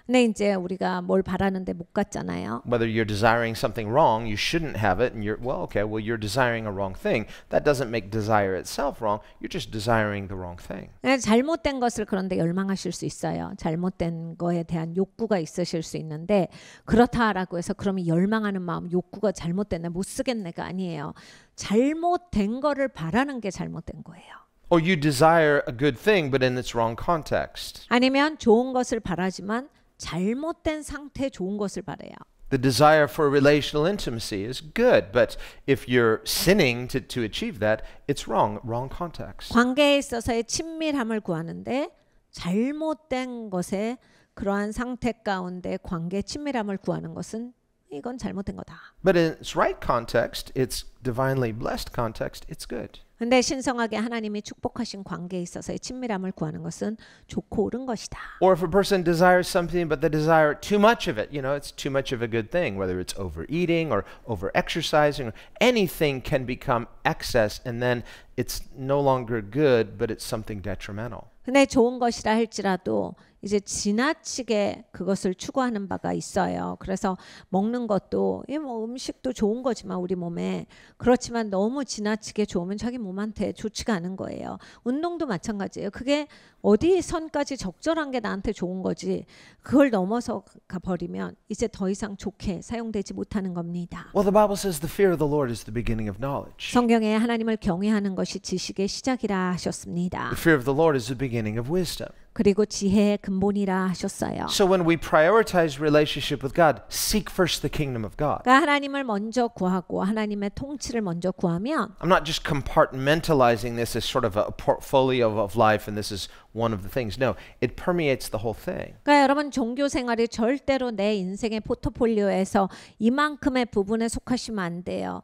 근데 이제 우리가 뭘 바라는데 못 갔잖아요. whether you're desiring something wrong, you shouldn't have it, and you're you're desiring a wrong thing. That doesn't make desire itself wrong. You're just desiring the wrong thing. 잘못된 것을 그런데 열망하실 수 있어요. 잘못된 거에 대한 욕구가 있으실 수 있는데 그렇다라고 해서 그러면 열망하는 마음, 욕구가 잘못됐네, 못 쓰겠네가 아니에요. 잘못된 거를 바라는 게 잘못된 거예요. Or you desire a good thing, but in its wrong context. 아니면 좋은 것을 바라지만 잘못된 상태 좋은 것을 바래요. The desire for relational intimacy is good, but if you're sinning to achieve that, it's wrong context. 관계에 있어서의 친밀함을 구하는데 잘못된 것에 그러한 상태 가운데 관계 친밀함을 구하는 것은 이건 잘못된 거다. But in its right context, its divinely blessed context, it's good. 근데 신성하게 하나님이 축복하신 관계에 있어서의 친밀함을 구하는 것은 좋고 옳은 것이다. Or if a person desires something but they desire too much of it, it's too much of a good thing, whether it's overeating or over-exercising, or anything can become excess and then it's no longer good, but it's something detrimental. 근데 좋은 것이라 할지라도 이제 지나치게 그것을 추구하는 바가 있어요. 그래서 먹는 것도 음식도 좋은 거지만 우리 몸에 그렇지만 너무 지나치게 좋으면 자기 몸한테 좋지가 않은 거예요. 운동도 마찬가지예요. 그게 어디 선까지 적절한 게 나한테 좋은 거지 그걸 넘어서 가버리면 이제 더 이상 좋게 사용되지 못하는 겁니다. Well, the Bible says the fear of the Lord is the beginning of knowledge. 성경에 하나님을 경외하는 것이 지식의 시작이라 하셨습니다. The fear of the Lord is the beginning of wisdom. 그리고 지혜의 근본이라 하셨어요. So when we prioritize relationship with God, seek first the kingdom of God. 그러니까 하나님을 먼저 구하고 하나님의 통치를 먼저 구하면 I'm not just compartmentalizing this as sort of a portfolio of life and this is one of the things. No, it permeates the whole thing. 그러니까 여러분 종교 생활이 절대로 내 인생의 포트폴리오에서 이만큼의 부분에 속하시면 안 돼요.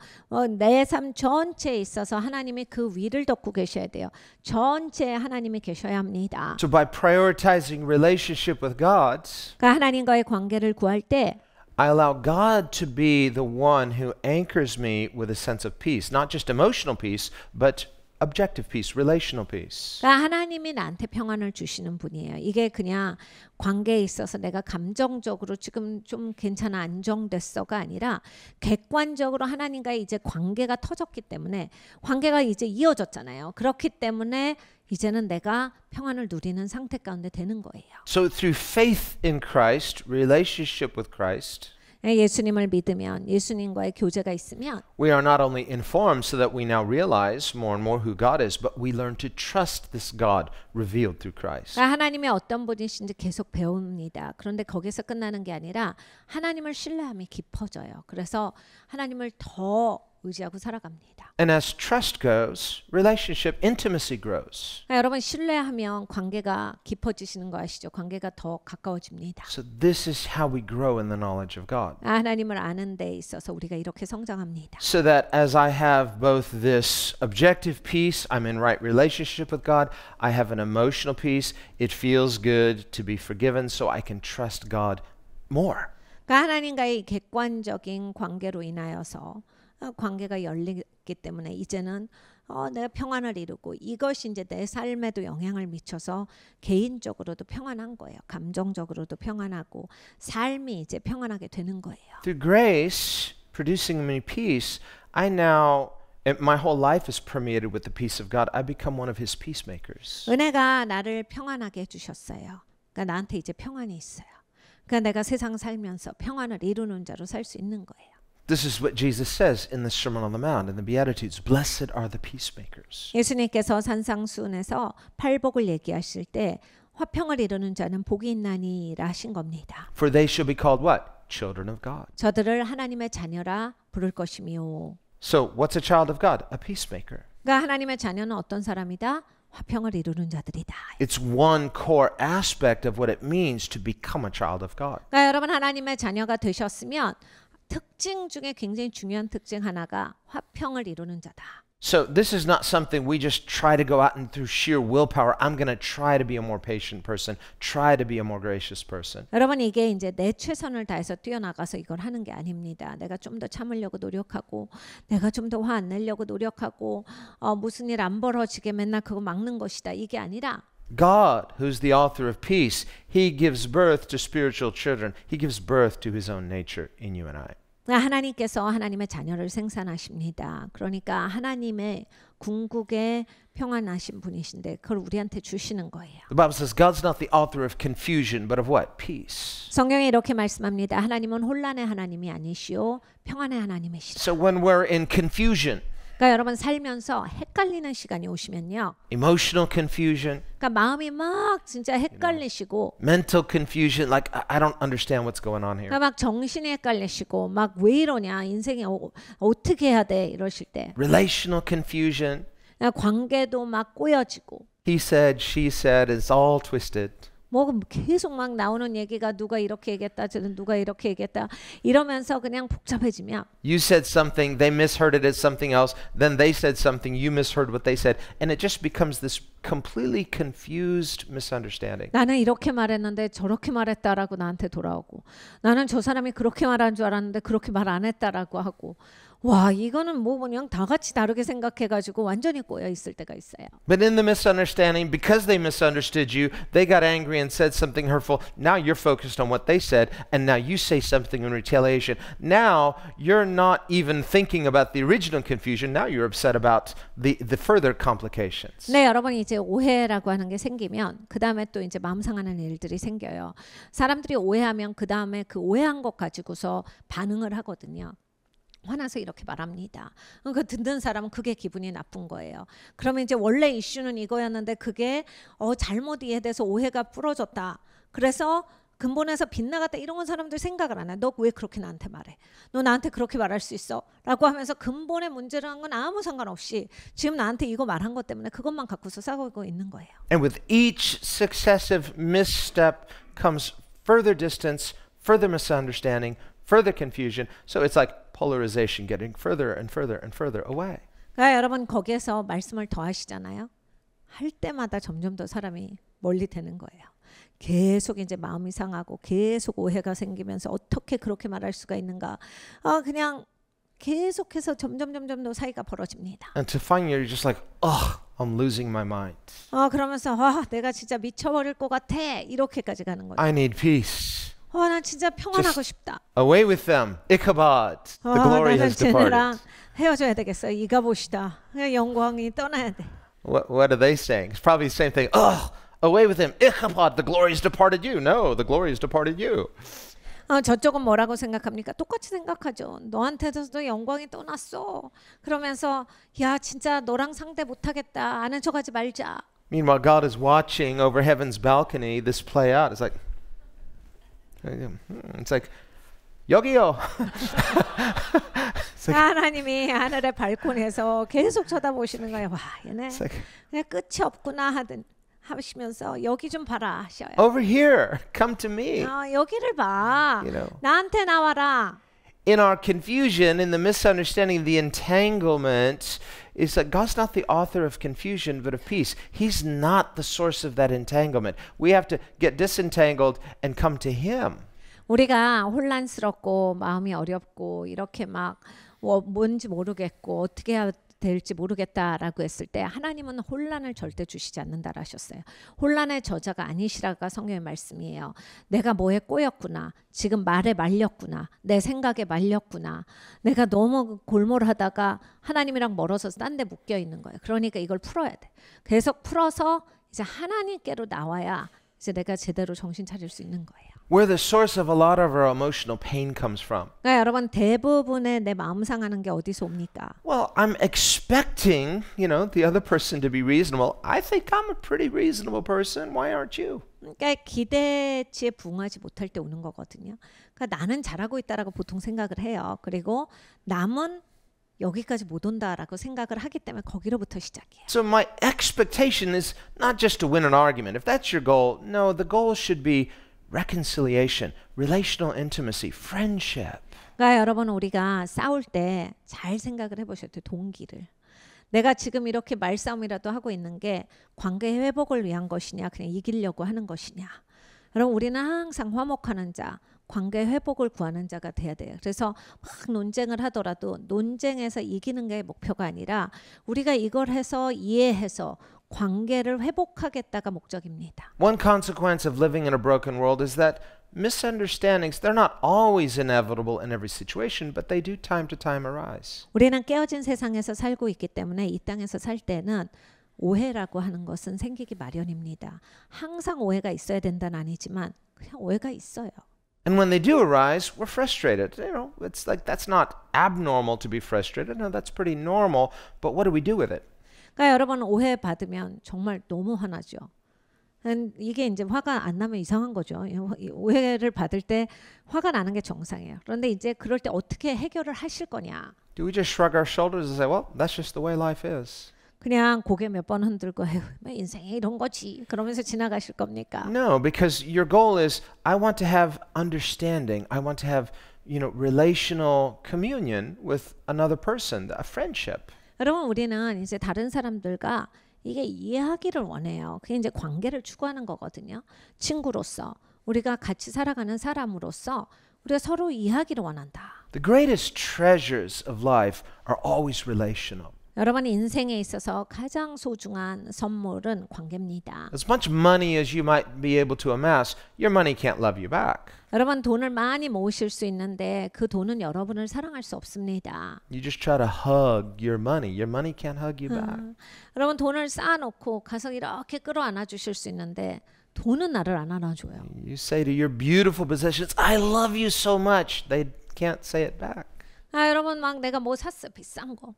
내 삶 전체에 있어서 하나님이 그 위를 덮고 계셔야 돼요. 전체에 하나님이 계셔야 합니다. So by prioritizing relationship with God, 그러니까 하나님과의 관계를 구할 때 I allow God to be the one who anchors me with a sense of peace, not just emotional peace, but objective peace, relational peace. 그러니까 하나님이 나한테 평안을 주시는 분이에요. 이게 그냥 관계에 있어서 내가 감정적으로 지금 좀 괜찮아 안정됐어가 아니라 객관적으로 하나님과의 이제 관계가 터졌기 때문에 관계가 이제 이어졌잖아요. 그렇기 때문에 이제는 내가 평안을 누리는 상태 가운데 되는 거예요. So through faith in Christ, relationship with Christ, 예수님을 믿으면 예수님과의 교제가 있으면 we are not only informed so that we now realize more and more who God is, but we learn to trust this God revealed through Christ. 그러니까 하나님의 어떤 분이신지 계속 배웁니다. 그런데 거기서 끝나는 게 아니라 하나님을 신뢰함이 깊어져요. 그래서 하나님을 더 의지하고 살아갑니다. And as trust goes, relationship intimacy grows. 그러니까 여러분 신뢰하면 관계가 깊어지시는 거 아시죠? 관계가 더 가까워집니다. So this is how we grow in the knowledge of God. 하나님을 아는 데 있어서 우리가 이렇게 성장합니다. So that as I have both this objective peace, I'm in right relationship with God, I have an emotional peace, it feels good to be forgiven, so I can trust God more. 그러니까 하나님과의 객관적인 관계로 인하여서 관계가 열리기 때문에 이제는 내가 평안을 이루고 이것이 이제 내 삶에도 영향을 미쳐서 개인적으로도 평안한 거예요. 감정적으로도 평안하고 삶이 이제 평안하게 되는 거예요. Through grace, producing me peace, I now, my whole life is permeated with the peace of God. I become one of His peacemakers. 은혜가 나를 평안하게 해주셨어요. 그러니까 나한테 이제 평안이 있어요. 그러니까 내가 세상 살면서 평안을 이루는 자로 살 수 있는 거예요. This is what Jesus says in the Sermon on the Mount, in the Beatitudes. Blessed are the peacemakers. 예수님께서 산상수훈에서 팔복을 얘기하실 때 화평을 이루는 자는 복이 있나니라 하신 겁니다. For they shall be called what? Children of God. 저들을 하나님의 자녀라 부를 것이미요. So what's a child of God? A peacemaker. 그러니까 하나님의 자녀는 어떤 사람이다? 화평을 이루는 자들이다. It's one core aspect of what it means to become a child of God. 그러니까 여러분 하나님의 자녀가 되셨으면 특징 중에 굉장히 중요한 특징 하나가 화평을 이루는 자다. So this is not something we just try to go out and through sheer willpower, I'm going to try to be a more patient person, try to be a more gracious person. 여러분 이게 이제 내 최선을 다해서 뛰어나가서 이걸 하는 게 아닙니다. 내가 좀 더 참으려고 노력하고 내가 좀 더 화 안 내려고 노력하고 무슨 일 안 벌어지게 맨날 그거 막는 것이다. 이게 아니라 God, who's the author of peace, He gives birth to spiritual children. He gives birth to His own nature in you and I. 하나님께서 하나님의 자녀를 생산하십니다. 그러니까 하나님의 궁극의 평안하신 분이신데 그걸 우리한테 주시는 거예요. The Bible says God's not the author of confusion, but of what? Peace. 성경에 이렇게 말씀합니다. 하나님은 혼란의 하나님이 아니시오 평안의 하나님이시다. So when we're in confusion, 그러니까 여러분 살면서 헷갈리는 시간이 오시면요. emotional confusion, 그러니까 마음이 막 진짜 헷갈리시고 mental confusion, like I don't understand what's going on here. 그러니까 막 정신이 헷갈리시고 막 왜 이러냐 인생이 어떻게 해야 돼 이러실 때 Relational confusion, 관계도 막 꼬여지고 he said, she said, it's all twisted. 뭐 계속 막 나오는 얘기가 누가 이렇게 얘기했다 저는 누가 이렇게 얘기했다 이러면서 그냥 복잡해지면 You said something, they misheard it as something else, then they said something, you misheard what they said, and it just becomes this completely confused misunderstanding. 나는 이렇게 말했는데 저렇게 말했다라고 나한테 돌아오고 나는 저 사람이 그렇게 말한 줄 알았는데 그렇게 말 안 했다라고 하고 와 이거는 뭐 그냥 다 같이 다르게 생각해가지고 완전히 꼬여 있을 때가 있어요. But in the misunderstanding, because they misunderstood you, they got angry and said something hurtful. Now you're focused on what they said, and now you say something in retaliation. Now you're not even thinking about the original confusion. Now you're upset about the further complications. 네, 여러분 이제 오해라고 하는 게 생기면 그 다음에 또 이제 마음 상하는 일들이 생겨요. 사람들이 오해하면 그 다음에 그 오해한 것 가지고서 반응을 하거든요. 화나서 이렇게 말합니다. 그 듣는 사람은 그게 기분이 나쁜 거예요. 그러면 이제 원래 이슈는 이거였는데 그게 잘못 이해돼서 오해가 부러졌다. 그래서 근본에서 빗나갔다 이런 건 사람들 생각을 안 해. 너 왜 그렇게 나한테 말해? 너 나한테 그렇게 말할 수 있어? 라고 하면서 근본의 문제라는 건 아무 상관없이 지금 나한테 이거 말한 것 때문에 그것만 갖고서 싸우고 있는 거예요. And with each successive misstep comes further distance, further misunderstanding, further confusion. So it's like polarization getting further and further and further away. 그러니까 여러분 거기에서 말씀을 더 하시잖아요. 할 때마다 점점 더 사람이 멀리 되는 거예요. 계속 이제 마음이 상하고 계속 오해가 생기면서 어떻게 그렇게 말할 수가 있는가. 그냥 계속해서 점점 더 사이가 벌어집니다. And to find you're just like, oh, I'm losing my mind. 그러면서 내가 진짜 미쳐버릴 것 같아. 이렇게까지 가는 거예요. I need peace. 난 진짜 평안하고 싶다. Away with them. Ichabod. The glory 나는 has departed. 쟤네랑 헤어져야 되겠어. 이가봇이다. 그냥 영광이 떠나야 돼. What are they saying? It's probably the same thing. Oh, away with him. Ichabod, the glory has departed you. No, the glory has departed you. 저쪽은 뭐라고 생각합니까? 똑같이 생각하죠. 너한테도 영광이 떠났어. 그러면서 야 진짜 너랑 상대 못하겠다. 아는 척하지 말자. Meanwhile, God is watching over heaven's balcony this play out. It's like, 여기요. 하나님이 하늘의 발코니에서 계속 쳐다보시는 거예요. 와 얘네 그냥 끝이 없구나 하시면서 여기 좀 봐라 하셔요. Over here, come to me. 여기를 봐. You know. 나한테 나와라. In our confusion, in the misunderstanding, the entanglement, is that God's not the author of confusion, but of peace. He's not the source of that entanglement. We have to get disentangled and come to Him. 우리가 혼란스럽고 마음이 어렵고 이렇게 막 뭔지 모르겠고 어떻게 해야 될지 모르겠다라고 했을 때 하나님은 혼란을 절대 주시지 않는다라 하셨어요. 혼란의 저자가 아니시라가 성경의 말씀이에요. 내가 뭐에 꼬였구나. 지금 말에 말렸구나. 내 생각에 말렸구나. 내가 너무 골몰하다가 하나님이랑 멀어서 딴 데 묶여 있는 거예요. 그러니까 이걸 풀어야 돼. 계속 풀어서 이제 하나님께로 나와야 이제 내가 제대로 정신 차릴 수 있는 거예요. Where the source of a lot of our emotional pain comes from. 그러니까 여러분 대부분의 내 마음 상하는 게 어디서 옵니까? Well, I'm expecting, the other person to be reasonable. I think I'm a pretty reasonable person. Why aren't you? 그러니까 기대치에 부응하지 못할 때 오는 거거든요. 그러니까 나는 잘하고 있다라고 보통 생각을 해요. 그리고 남은 여기까지 못 온다라고 생각을 하기 때문에 거기로부터 시작이에요. So my expectation is not just to win an argument. If that's your goal, no, the goal should be reconciliation, relational intimacy, friendship. 그러니까 여러분 우리가 싸울 때 잘 생각을 해보셔야 돼요. 동기를. 내가 지금 이렇게 말싸움이라도 하고 있는 게 관계 회복을 위한 것이냐 그냥 이기려고 하는 것이냐. 여러분 우리는 항상 화목하는 자, 관계 회복을 구하는 자가 돼야 돼요. 그래서 막 논쟁을 하더라도 논쟁에서 이기는 게 목표가 아니라 우리가 이걸 해서 이해해서 관계를 회복하겠다가 목적입니다. One consequence of living in a broken world is that misunderstandings, they're not always inevitable in every situation, but they do time to time arise. 우리는 깨어진 세상에서 살고 있기 때문에 이 땅에서 살 때는 오해라고 하는 것은 생기기 마련입니다. 항상 오해가 있어야 된다는 아니지만 그냥 오해가 있어요. And when they do arise, we're frustrated. It's like that's not abnormal to be frustrated. No, that's pretty normal. But what do we do with it? 그러니까 여러분 오해 받으면 정말 너무 화나죠. 이게 이제 화가 안 나면 이상한 거죠. 오해를 받을 때 화가 나는 게 정상이에요. 그런데 이제 그럴 때 어떻게 해결을 하실 거냐? Do we just shrug our shoulders and say, well, that's just the way life is? 그냥 고개 몇 번 흔들고 인생이 이런 거지 그러면서 지나가실 겁니까? No, because your goal is I want to have understanding. I want to have, relational communion with another person, a friendship. 여러분 우리는 이제 다른 사람들과 이게 이해하기를 원해요. 그게 이제 관계를 추구하는 거거든요. 친구로서 우리가 같이 살아가는 사람으로서 우리가 서로 이해하기를 원한다. The greatest treasures of life are always relational. 여러분 인생에 있어서 가장 소중한 선물은 관계입니다. As much money as you might be able to amass, your money can't love you back. 여러분 돈을 많이 모으실 수 있는데 그 돈은 여러분을 사랑할 수 없습니다. You just try to hug your money. Your money can't hug you back. 여러분 돈을 쌓아놓고 가서 이렇게 끌어안아 주실 수 있는데 돈은 나를 안 안아줘요. You say to your beautiful possessions, I love you so much. They can't say it back. 여러분 막 내가 뭐 샀어 비싼 거.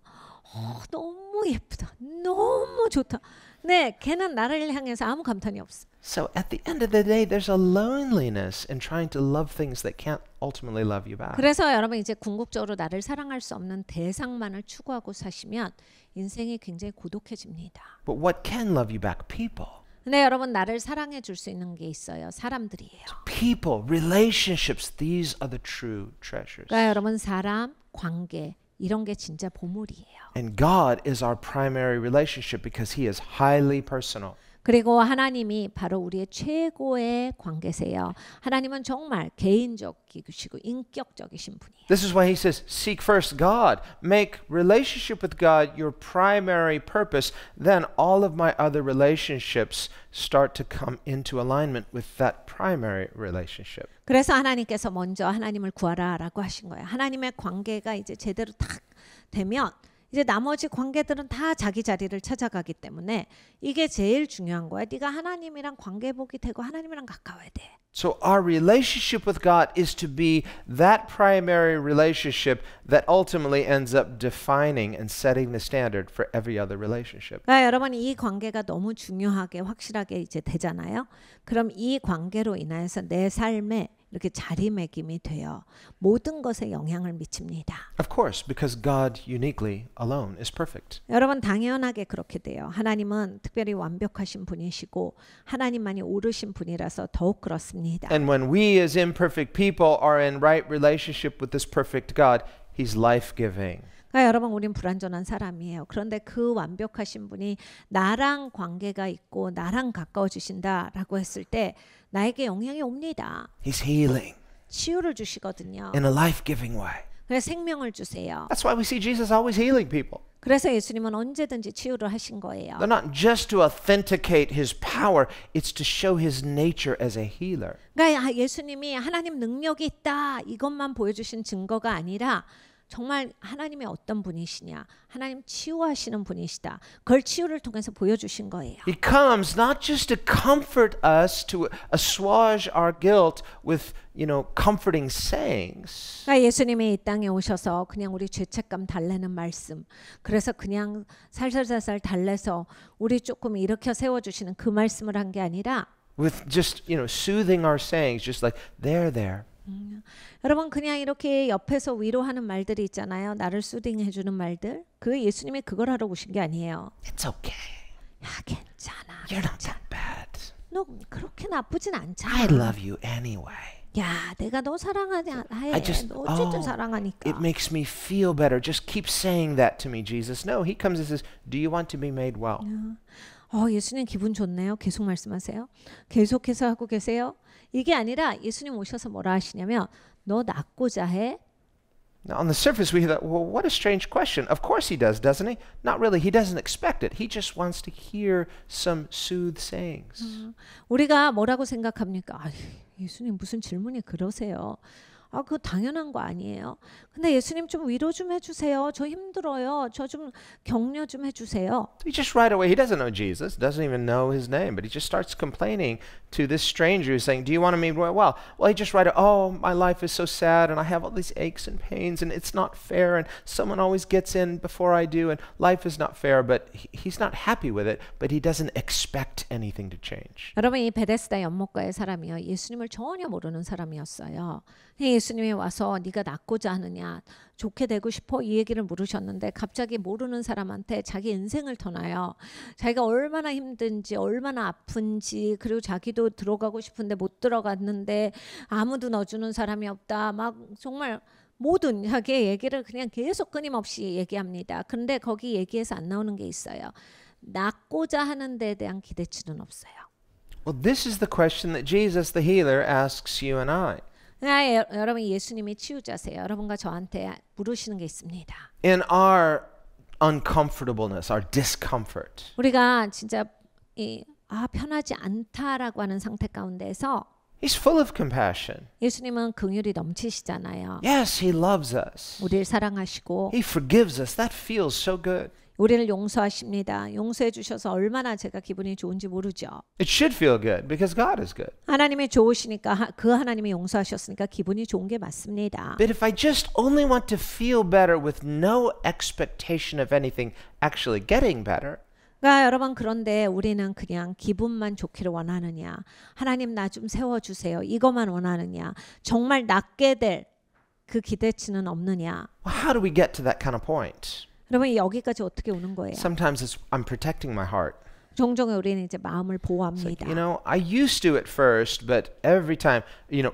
너무 예쁘다. 너무 좋다. 네, 걔는 나를 향해서 아무 감탄이 없어. So at the end of the day, there's a loneliness in trying to love things that can't ultimately love you back. 그래서 여러분 이제 궁극적으로 나를 사랑할 수 없는 대상만을 추구하고 사시면 인생이 굉장히 고독해집니다. But what can love you back? People. 근데 여러분 나를 사랑해 줄 수 있는 게 있어요. 사람들이에요. People, relationships, these are the true treasures. 그러니까 여러분 사람, 관계 이런 게 진짜 보물이에요. And God is our primary relationship because He is highly personal. 그리고 하나님이 바로 우리의 최고의 관계세요. 하나님은 정말 개인적이시고 인격적이신 분이에요. This is why He says, seek first God. Make relationship with God your primary purpose. Then all of my other relationships start to come into alignment with that primary relationship. 그래서 하나님께서 먼저 하나님을 구하라라고 하신 거예요. 하나님의 관계가 이제 제대로 딱 되면 이제 나머지 관계들은 다 자기 자리를 찾아가기 때문에 이게 제일 중요한 거야. 네가 하나님이랑 관계 회복이 되고 하나님이랑 가까워야 돼. So our relationship with God is to be that primary relationship that ultimately ends up defining and setting the standard for every other relationship. 그러니까 여러분 이 관계가 너무 중요하게 확실하게 이제 되잖아요. 그럼 이 관계로 인하여서 내 삶에 이렇게 자리매김이 돼요. 모든 것에 영향을 미칩니다. Of course, because God uniquely alone is perfect. 여러분 당연하게 그렇게 돼요. 하나님은 특별히 완벽하신 분이시고 하나님만이 옳으신 분이라서 더욱 그렇습니다. And when we as imperfect people are in right relationship with this perfect God, He's life-giving. 그러니까 여러분 우린 불완전한 사람이에요. 그런데 그 완벽하신 분이 나랑 관계가 있고 나랑 가까워지신다라고 했을 때 나에게 영향이 옵니다. He's healing 치유를 주시거든요. in a life-giving way. 그래서 생명을 주세요. That's why we see Jesus always healing people. 그래서 예수님은 언제든지 치유를 하신 거예요. They're not just to authenticate His power, it's to show His nature as a healer. 그러니까 예수님이 하나님 능력이 있다 이것만 보여주신 증거가 아니라 정말 하나님의 어떤 분이시냐, 하나님 치유하시는 분이시다. 그걸 치유를 통해서 보여주신 거예요. He comes not just to comfort us, to assuage our guilt with, comforting sayings. 그러니까 예수님이 이 땅에 오셔서 그냥 우리 죄책감 달래는 말씀, 그래서 그냥 살살살살 달래서 우리 조금 일으켜 세워주시는 그 말씀을 한 게 아니라 With just, soothing our sayings, just like, there. 여러분 그냥 이렇게 옆에서 위로하는 말들이 있잖아요. 나를 수딩해주는 말들. 그 예수님이 그걸 하러 오신 게 아니에요. It's okay. 야 괜찮아. You're not that bad. 너 그렇게 나쁘진 않잖아. I love you anyway. 야 내가 너 사랑하냐 해. 너 어쨌든 사랑하니까. It makes me feel better. Just keep saying that to me, Jesus. No, He comes and says, do you want to be made well? 예수님 기분 좋네요. 계속 말씀하세요. 계속해서 하고 계세요. 이게 아니라 예수님 오셔서 뭐라 하시냐면 너 낫고자 해. Now, on the surface, we thought, well, what a strange question. Of course He does, doesn't He? Not really. He doesn't expect it. He just wants to hear some soothe sayings. 우리가 뭐라고 생각합니까? 예수님 무슨 질문이 그러세요? 그거 당연한 거 아니에요. 근데 예수님 좀 위로 좀 해주세요. 저 힘들어요. 저 좀 격려 좀 해주세요. He just right away, he doesn't know Jesus, doesn't even know His name, but he just starts complaining to this stranger who's saying, do you want to be well? Well, he just right away, my life is so sad and I have all these aches and pains and it's not fair and someone always gets in before I do and life is not fair, but he's not happy with it, but he doesn't expect anything to change. 여러분 이 베데스다 연못가의 사람이요. 예수님을 전혀 모르는 사람이었어요. 예수님이 와서 네가 낫고자 하느냐 좋게 되고 싶어 이 얘기를 물으셨는데 갑자기 모르는 사람한테 자기 인생을 터놔요. 자기가 얼마나 힘든지 얼마나 아픈지 그리고 자기도 들어가고 싶은데 못 들어갔는데 아무도 넣어주는 사람이 없다. 막 정말 모든 자기의 얘기를 그냥 계속 끊임없이 얘기합니다. 그런데 거기 얘기에서 안 나오는 게 있어요. 낫고자 하는 데에 대한 기대치는 없어요. Well, this is the question that Jesus the healer asks you and I. 여러분 예수님이 치유자세요. 여러분과 저한테 물으시는 게 있습니다. In our uncomfortableness, our discomfort, 우리가 진짜 편하지 않다라고 하는 상태 가운데서 He's full of compassion. 예수님은 긍휼이 넘치시잖아요. Yes, He loves us. 우리를 사랑하시고 He forgives us. That feels so good. 우리를 용서하십니다. 용서해 주셔서 얼마나 제가 기분이 좋은지 모르죠. It should feel good because God is good. 하나님이 좋으시니까 그 하나님이 용서하셨으니까 기분이 좋은 게 맞습니다. But if I just only want to feel better with no expectation of anything actually getting better, 그러니까 여러분 그런데 우리는 그냥 기분만 좋기를 원하느냐, 하나님 나 좀 세워주세요 이것만 원하느냐, 정말 낫게 될 그 기대치는 없느냐. well, how do we get to that kind of point? 여러분 여기까지 어떻게 오는 거예요? Sometimes I'm protecting my heart. 종종 우리는 이제 마음을 It's 보호합니다. like, I used to at first, but every time,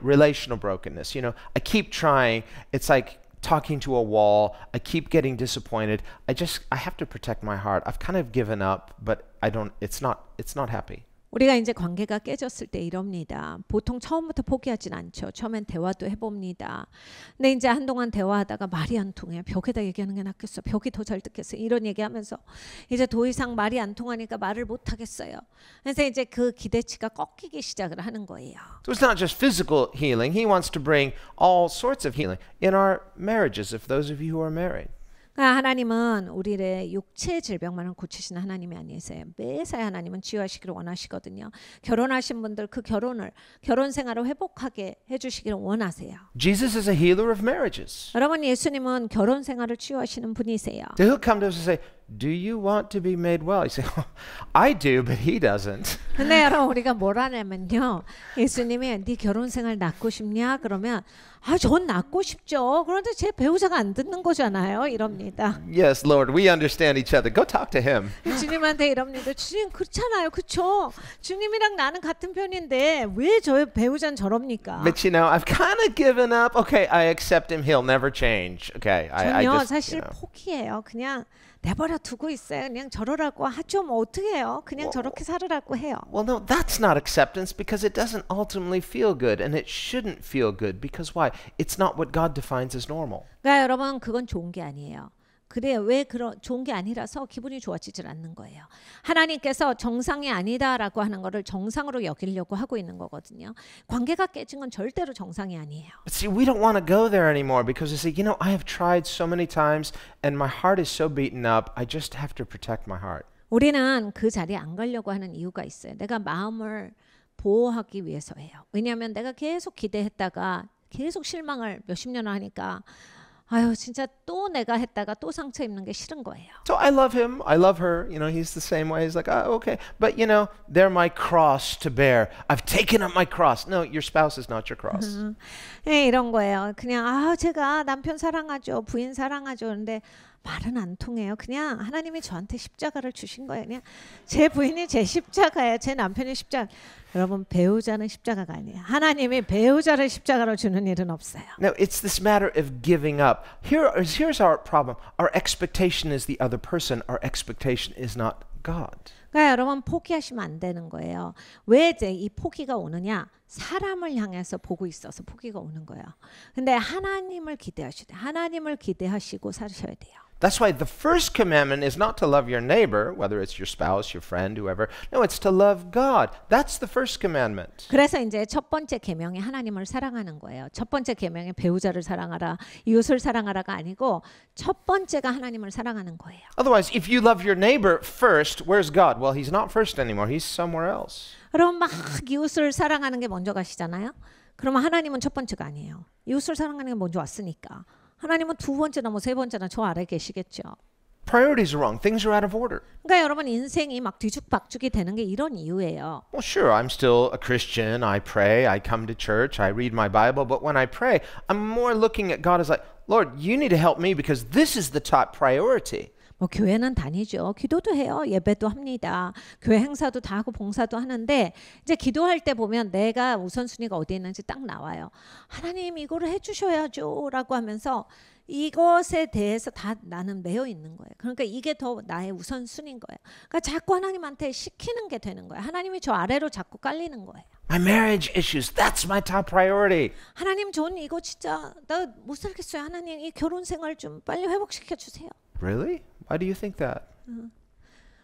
relational brokenness, I keep trying. It's like talking to a wall. I keep getting disappointed. I have to protect my heart. I've kind of given up, but it's not happy. 우리가 이제 관계가 깨졌을 때 이럽니다. 보통 처음부터 포기하진 않죠. 처음엔 대화도 해봅니다. 근데 이제 한동안 대화하다가 말이 안 통해요. 벽에다 얘기하는 게 낫겠어. 벽이 더 잘 듣겠어. 이런 얘기하면서 이제 더 이상 말이 안 통하니까 말을 못 하겠어요. 그래서 이제 그 기대치가 꺾이기 시작을 하는 거예요. So it's not just physical healing. He wants to bring all sorts of healing in our marriages, if those of you who are married. 그러니까 하나님은 우리의 육체의 질병만을 고치시는 하나님이 아니세요. 매사에 하나님은 치유하시기를 원하시거든요. 결혼하신 분들 그 결혼 생활을 회복하게 해주시기를 원하세요. Jesus is a healer of marriages. 여러분 예수님은 결혼 생활을 치유하시는 분이세요. So he'll come to us and say, do you want to be made well? You say, I do, but he doesn't. 근데 여러분 우리가 뭘 하냐면요. 예수님이 네 결혼 생활 낳고 싶냐? 그러면 전 낳고 싶죠. 그런데 제 배우자가 안 듣는 거잖아요. 이럽니다. Yes, Lord, we understand each other. Go talk to him. 주님한테 이럽니다. 주님 그렇잖아요. 그렇죠? 주님이랑 나는 같은 편인데 왜 저의 배우자는 저럽니까? But I've kind of given up. Okay, I accept him. He'll never change. Okay, I 전혀 just, 사실 포기해요. 그냥 내버려 두고 있어요. 그냥 저러라고 하죠. 뭐 어떻게 해요? 그냥 저렇게 살으라고 해요. Well, no, that's not acceptance because it doesn't ultimately feel good, and it shouldn't feel good because why? It's not what God defines as normal. 그러니까 여러분 그건 좋은 게 아니에요. 그래 왜 좋은 게 아니라서 기분이 좋아지질 않는 거예요. 하나님께서 정상이 아니다라고 하는 거를 정상으로 여기려고 하고 있는 거거든요. 관계가 깨진 건 절대로 정상이 아니에요. But see, we don't want to go there anymore because we say, I have tried so many times and my heart is so beaten up. I just have to protect my heart. 우리는 그 자리에 안 가려고 하는 이유가 있어요. 내가 마음을 보호하기 위해서예요. 왜냐하면 내가 계속 기대했다가 계속 실망을 몇십 년을 하니까 진짜 또 내가 했다가 또 상처 입는 게 싫은 거예요. So I love him. I love her. He's the same way. He's like, okay. But, they're my cross to bear. I've taken up my cross. No, your spouse is not your cross. 네, 이런 거예요. 그냥 제가 남편 사랑하죠. 부인 사랑하죠. 그런데 말은 안 통해요. 그냥 하나님이 저한테 십자가를 주신 거예요. 그냥 제 부인이 제 십자가예요. 제 남편이 십자가. 여러분 배우자는 십자가가 아니에요. 하나님이 배우자를 십자가로 주는 일은 없어요. No, it's this matter of giving up. Here's our problem. Our expectation is the other person. Our expectation is not God. 그러니까 여러분 포기하시면 안 되는 거예요. 왜 이제 이 포기가 오느냐? 사람을 향해서 보고 있어서 포기가 오는 거예요. 근데 하나님을 기대하셔야 돼요. 하나님을 기대하시고 사셔야 돼요. That's why the first commandment is not to love your neighbor, whether it's your spouse, your friend, whoever. No, it's to love God. That's the first commandment. 그래서 이제 첫 번째 계명이 하나님을 사랑하는 거예요. 첫 번째 계명이 배우자를 사랑하라, 이웃을 사랑하라가 아니고 첫 번째가 하나님을 사랑하는 거예요. Otherwise, if you love your neighbor first, where's God? Well, he's not first anymore. He's somewhere else. 그럼 막 이웃을 사랑하는 게 먼저 가시잖아요. 그러면 하나님은 첫 번째가 아니에요. 이웃을 사랑하는 게 먼저 왔으니까. 하나님은 두 번째나 세 번째나 저 아래 계시겠죠. Priorities are wrong. Things are out of order. 그러니까 여러분 인생이 막 뒤죽박죽이 되는 게 이런 이유예요. Well, sure, I'm still a Christian. I pray. I come to church. I read my Bible. But when I pray, I'm more looking at God as like, Lord, you need to help me because this is the top priority. 교회는 다니죠. 기도도 해요. 예배도 합니다. 교회 행사도 다 하고 봉사도 하는데 이제 기도할 때 보면 내가 우선순위가 어디에 있는지 딱 나와요. 하나님 이거를 해주셔야죠 라고 하면서 이것에 대해서 다 나는 매여 있는 거예요. 그러니까 이게 더 나의 우선순위인 거예요. 그러니까 자꾸 하나님한테 시키는 게 되는 거예요. 하나님이 저 아래로 자꾸 깔리는 거예요. My marriage issues, that's my top priority. 하나님 전 이거 진짜 나 못 살겠어요. 하나님 이 결혼 생활 좀 빨리 회복시켜 주세요. Really? Why do you think that?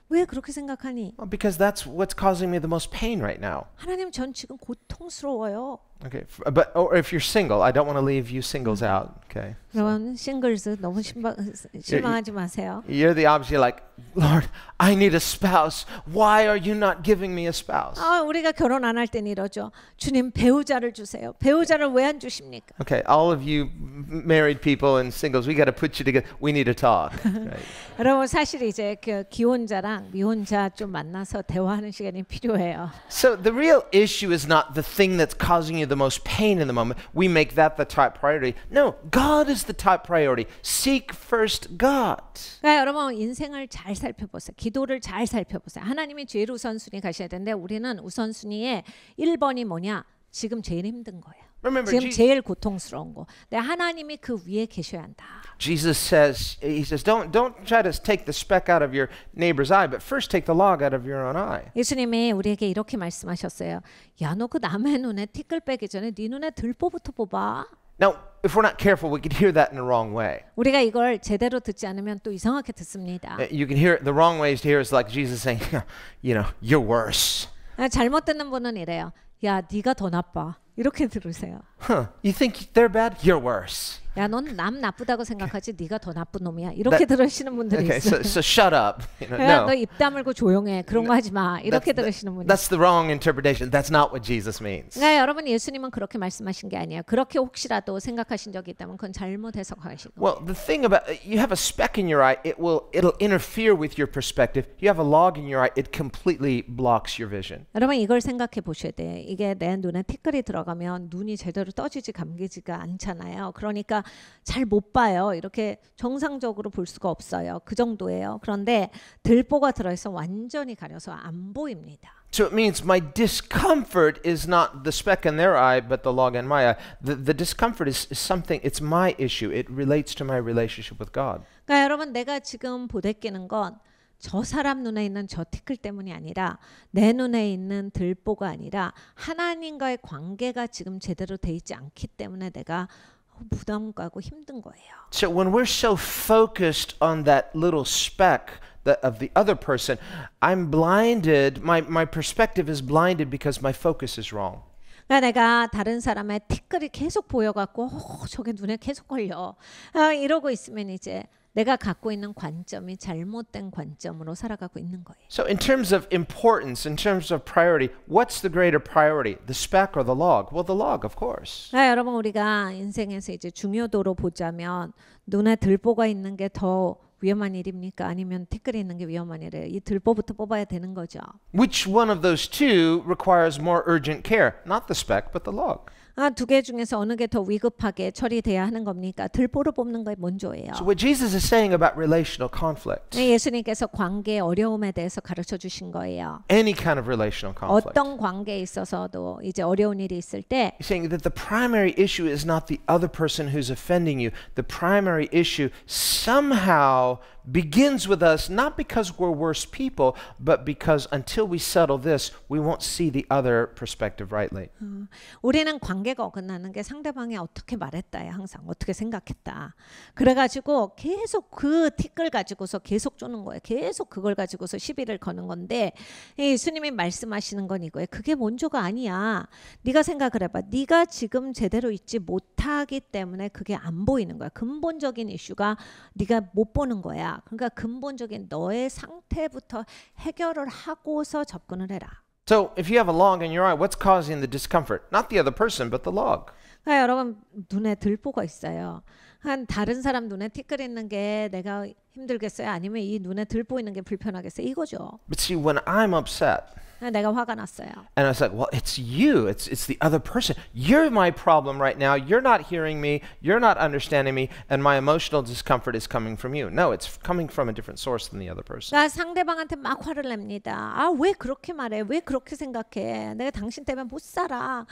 왜 그렇게 생각하니? Well, because that's what's causing me the most pain right now. 하나님 전 지금 고통스러워요. Okay, but or if you're single, I don't want to leave you singles out. Okay, 그러면 싱글즈 너무 실망하지 마세요. you're the opposite. You're like, Lord, I need a spouse. Why are you not giving me a spouse? 우리가 결혼 안 할 때는 이러죠. 주님 배우자를 주세요. 배우자를 왜 안 주십니까? Okay, all of you married people and singles, we got to put you together. We need to talk. Right? 여러분 사실 이제 그 기혼자랑 미혼자 좀 만나서 대화하는 시간이 필요해요. So the real issue is not the thing that's causing you the most pain in the moment. We make that the top priority. No, God is the top priority. Seek first God. 그러니까 여러분 인생을 잘 살펴보세요. 기도를 잘 살펴보세요. 하나님이 제일 우선순위 가셔야 되는데 우리는 우선순위에 1번이 뭐냐? 지금 제일 힘든 거예요. Remember, 지금 제일 고통스러운 거. 근데 하나님이 그 위에 계셔야 한다. Jesus says, he says, don't try to take the speck out of your neighbor's eye, but first take the log out of your own eye. 예수님이 우리에게 이렇게 말씀하셨어요. 야, 너 그 남의 눈에 티끌 빼기 전에 네 눈에 들보부터 뽑아. Now, if we're not careful, we could hear that in the wrong way. 우리가 이걸 제대로 듣지 않으면 또 이상하게 듣습니다. You can hear it, the wrong ways to hear is like Jesus saying, you know, you're worse. 잘못 듣는 분은 이래요. 야, 네가 더 나빠. 이렇게 들으세요. You think they're bad? You're worse. 야, 넌 남 나쁘다고 생각하지 네가 더 나쁜 놈이야. 이렇게 들으시는 분들이 Okay, 있어요. so shut up. You know, 야, no. 너 입 다물고 조용해. 그런 거 하지 마. 이렇게 들으시는 분이. That's the wrong interpretation. That's not what Jesus means. 네, 여러분 예수님은 그렇게 말씀하신 게 아니에요. 그렇게 혹시라도 생각하신 적이 있다면 그건 잘못 해석하신 거예요. Well, the thing about you have a speck in your eye, it'll interfere with your perspective. You have a log in your eye, it completely blocks your vision. 여러분 이걸 생각해 보셔야 돼. 이게 내 눈에 티끌이 들어가면 눈이 제대로 떠지지 감기지가 않잖아요. 그러니까 잘 못 봐요. 이렇게 정상적으로 볼 수가 없어요. 그 정도예요. 그런데 들보가 들어있어 완전히 가려서 안 보입니다. So it means my discomfort is not the speck in their eye, but the log in my eye. The discomfort is something, it's my issue. It relates to my relationship with God. 그러니까 여러분 내가 지금 보대끼는 건 저 사람 눈에 있는 저 티끌 때문이 아니라 내 눈에 있는 들보가 아니라 하나님과의 관계가 지금 제대로 돼 있지 않기 때문에 내가 부담 가고 힘든 거예요. So when we're so focused on that little speck of the other person, I'm blinded. My perspective is blinded because my focus is wrong. 그러니까 내가 다른 사람의 티끌이 계속 보여갖고 저게 눈에 계속 걸려. 이러고 있으면 이제 내가 갖고 있는 관점이 잘못된 관점으로 살아가고 있는 거예요. So in terms of importance, in terms of priority, what's the greater priority? The speck or the log? Well, the log, of course. 여러분 우리가 인생에서 이제 중요도로 보자면 눈에 들보가 있는 게 더 위험한 일입니까? 아니면 티끌이 있는 게 위험한 일이에요? 이 들보부터 뽑아야 되는 거죠. Which one of those two requires more urgent care? Not the speck, but the log. 두 개 중에서 어느 게 더 위급하게 처리돼야 하는 겁니까? 들보를 뽑는 게 먼저예요. So what Jesus is saying about relational conflict, 예수님께서 관계의 어려움에 대해서 가르쳐 주신 거예요. any kind of relational conflict, 어떤 관계에 있어서도 이제 어려운 일이 있을 때 he's saying that the primary issue is not the other person who's offending you. The primary issue somehow begins with us, not because we're worse people, but because until we settle this, we won't see the other perspective rightly. 우리는 관계가 어긋나는 게 상대방이 어떻게 말했다야 항상 어떻게 생각했다. 그래가지고 계속 그 티끌 가지고서 계속 쪼는 거예요. 계속 그걸 가지고서 시비를 거는 건데 예수님이 말씀하시는 건 이거예요. 그게 먼저가 아니야. 네가 생각을 해봐. 네가 지금 제대로 있지 못하기 때문에 그게 안 보이는 거야. 근본적인 이슈가 네가 못 보는 거야. 그러니까 근본적인 너의 상태부터 해결을 하고서 접근을 해라. So if you have a log in your eye, what's causing the discomfort? Not the other person, but the log. 그러니까 여러분 눈에 들보가 있어요. 한 다른 사람 눈에 티끌 있는 게 내가 힘들겠어요? 아니면 이 눈에 들보 있는 게 불편하겠어요? 이거죠. But see, when I'm upset, 내가 화가 났어요. and I was like, well, it's you. It's the other person. You're my problem right now. You're not hearing me. You're not understanding me. And my emotional discomfort is coming from you. No, it's coming from a different source than the other person. 그러니까 상대방한테 막 화를 냅니다. 왜 그렇게 말해? 왜 그렇게 생각해? 내가 당신 때문에 못 살아.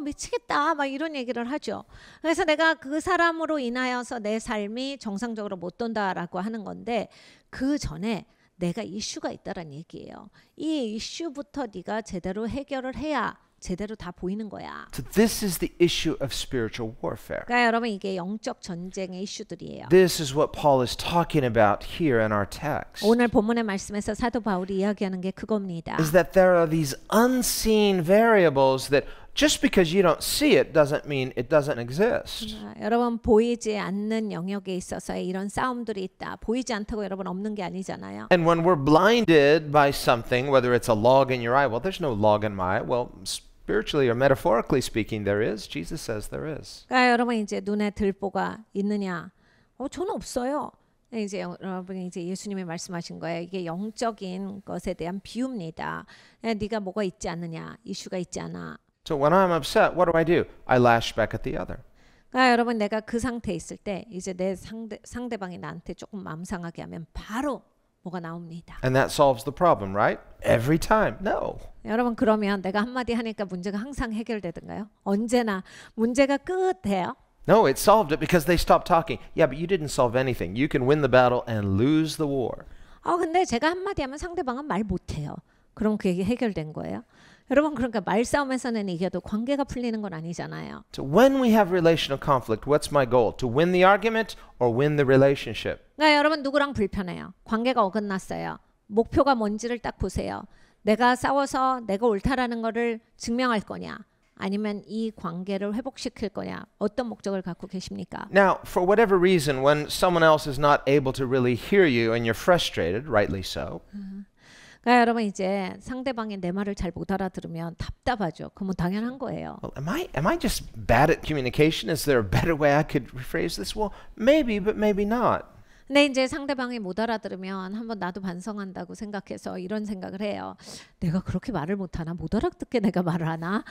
미치겠다. 막 이런 얘기를 하죠. 그래서 내가 그 사람으로 인하여서 내 삶이 정상적으로 못 돈다라고 하는 건데 그 전에 내가 이슈가 있다란 얘기예요. 이 이슈부터 네가 제대로 해결을 해야 제대로 다 보이는 거야. So this is the issue of spiritual warfare. 그러니까 여러분 이게 영적 전쟁의 이슈들이에요. This is what Paul is talking about here in our text. 오늘 본문의 말씀에서 사도 바울이 이야기하는 게 그겁니다. Is that there are these unseen variables that just because you don't see it doesn't mean it doesn't exist. 여러분 보이지 않는 영역에 있어서의 이런 싸움들이 있다. 보이지 않다고 여러분 없는 게 아니잖아요. And when we're blinded by something, whether it's a log in your eye, well, there's no log in my eye. Well, spiritually or metaphorically speaking, there is. Jesus says there is. 그러니까 여러분 이제 눈에 들보가 있느냐? 저는 없어요. 이제 여러분이 이제 예수님이 말씀하신 거예요. 이게 영적인 것에 대한 비유입니다. 네가 뭐가 있지 않느냐? 이슈가 있지 않아. So when I'm upset, what do? I lash back at the other. 그러니까 여러분 내가 그 상태에 있을 때 이제 내 상대방이 나한테 조금 마음 상하게 하면 바로 뭐가 나옵니다. And that solves the problem, right? Every time. No. 여러분 그러면 내가 한마디 하니까 문제가 항상 해결되던가요? 언제나 문제가 끝해요? No, it solved it because they stopped talking. Yeah, but you didn't solve anything. You can win the battle and lose the war. 근데 제가 한마디 하면 상대방은 말 못해요. 그럼 그게 해결된 거예요? 여러분 그러니까 말싸움에서는 이겨도 관계가 풀리는 건 아니잖아요. So when we have relational conflict, what's my goal? To win the argument or win the relationship? 그러니까 여러분 누구랑 불편해요? 관계가 어긋났어요. 목표가 뭔지를 딱 보세요. 내가 싸워서 내가 옳다라는 거를 증명할 거냐? 아니면 이 관계를 회복시킬 거냐? 어떤 목적을 갖고 계십니까? Now, for whatever reason, when someone else is not able to really hear you and you're frustrated, rightly so, 그러니까 여러분 이제 상대방이 내 말을 잘 못 알아들으면 답답하죠. 그건 당연한 거예요. well, am I just bad at communication? Is there a better way I could rephrase this? Well, maybe, but maybe not. 근데 이제 상대방이 못 알아들으면 한번 나도 반성한다고 생각해서 이런 생각을 해요. 내가 그렇게 말을 못하나? 못 알아듣게 내가 말을 하나?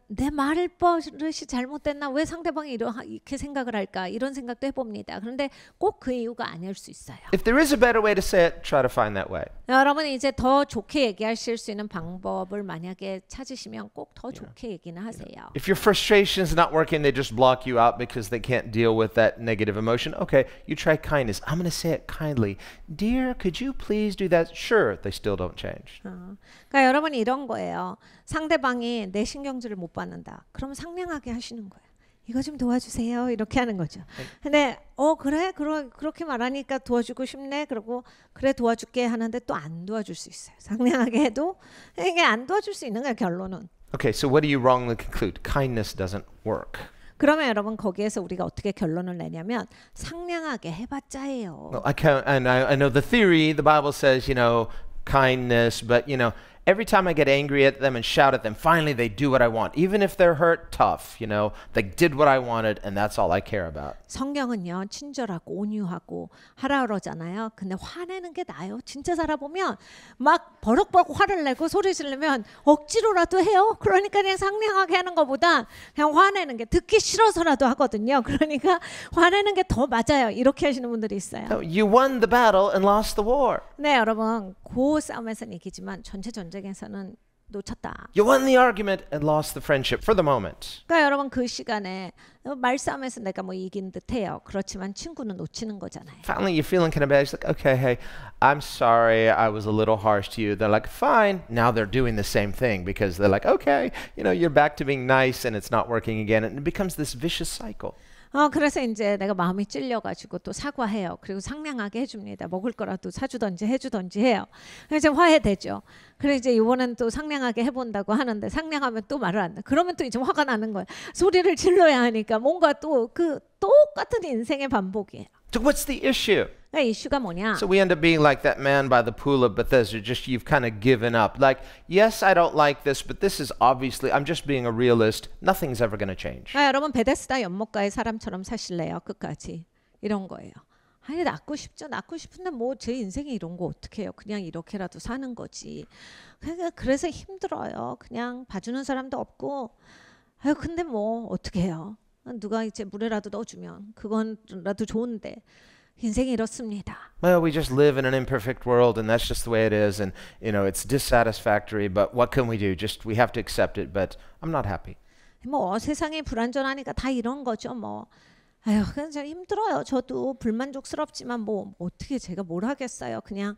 내 말을 버릇이 잘못됐나? 왜 상대방이 이렇게 생각을 할까? 이런 생각도 해봅니다. 그런데 꼭 그 이유가 아닐 수 있어요. If there is a better way to say it, try to find that way. 여러분 이제 더 좋게 얘기하실 수 있는 방법을 만약에 찾으시면 꼭 더 좋게 얘기는 하세요. If your frustration is not working, they just block you out because they can't deal with that negative emotion. Okay, you try kindness. I'm going to say it kindly. Dear, could you please do that? Sure, they still don't change. 그러니까 여러분 이런 거예요. 상대방이 내 신경질을 못 받는다. 그럼 상냥하게 하시는 거예요. 이거 좀 도와주세요. 이렇게 하는 거죠. 근데 그래? 그렇게 말하니까 도와주고 싶네. 그러고 그래 도와줄게 하는데 또 안 도와줄 수 있어요. 상냥하게 해도 이게 안 도와줄 수 있는 거예요. 결론은. Okay, so what do you wrongly conclude? Kindness doesn't work. 그러면 여러분 거기에서 우리가 어떻게 결론을 내냐면 상냥하게 해봤자예요. Well, I know the theory. The Bible says, kindness, but every time I get angry at them and shout at them, finally they do what I want. Even if they're hurt, tough. They did what I wanted, and that's all I care about. 성경은요 친절하고 온유하고 하라 그러잖아요. 근데 화내는 게 나아요. 진짜 살아보면 막 버럭버럭 화를 내고 소리 지르면 억지로라도 해요. 그러니까 그냥 상냥하게 하는 것보다 그냥 화내는 게 듣기 싫어서라도 하거든요. 그러니까 화내는 게 더 맞아요. 이렇게 하시는 분들이 있어요. No, you won the battle and lost the war. 네 여러분 그 싸움에서는 이기지만 전체 전쟁에서는 놓쳤다. You won the argument and lost the friendship for the moment. 그러니까 여러분 그 시간에 말싸움에서 내가 뭐 이긴 듯해요. 그렇지만 친구는 놓치는 거잖아요. Finally, you're feeling kind of bad. It's like, okay, hey, I'm sorry I was a little harsh to you. They're like, fine. Now they're doing the same thing because they're like, okay, you're back to being nice and it's not working again. And it becomes this vicious cycle. 그래서 이제 내가 마음이 찔려가지고 또 사과해요. 그리고 상냥하게 해줍니다. 먹을 거라도 사주던지 해주던지 해요. 이제 화해되죠. 그래 이제 이번엔 또 상냥하게 해본다고 하는데 상냥하면 또 말을 안 해. 그러면 또 이제 화가 나는 거예요. 소리를 질러야 하니까 뭔가 또 그 똑같은 인생의 반복이에요. So what's the issue? 그러니까 이슈가 뭐냐? So we end up being like that man by the pool of Bethesda, just you've kind of given up. Like, yes, I don't like this, but this is obviously, I'm just being a realist. Nothing's ever going to change. 여러분 베데스다 연못가의 사람처럼 사실래요? 끝까지. 이런 거예요. 아니 낳고 싶죠. 낳고 싶은데 뭐 제 인생에 이런 거 어떻게 해요? 그냥 이렇게라도 사는 거지. 그래서 힘들어요. 그냥 봐주는 사람도 없고. 근데 뭐 어떻게 해요? 누가 이제 물에라도 넣어주면 그건라도 좋은데. 인생이 이렇습니다. Well, we just live in an imperfect world and that's just the way it is and it's dissatisfactory but what can we do? Just we have to accept it but I'm not happy. 뭐 세상이 불안전하니까 다 이런 거죠. 뭐 그냥 좀 힘들어요. 저도 불만족스럽지만 뭐 어떻게 제가 뭘 하겠어요. 그냥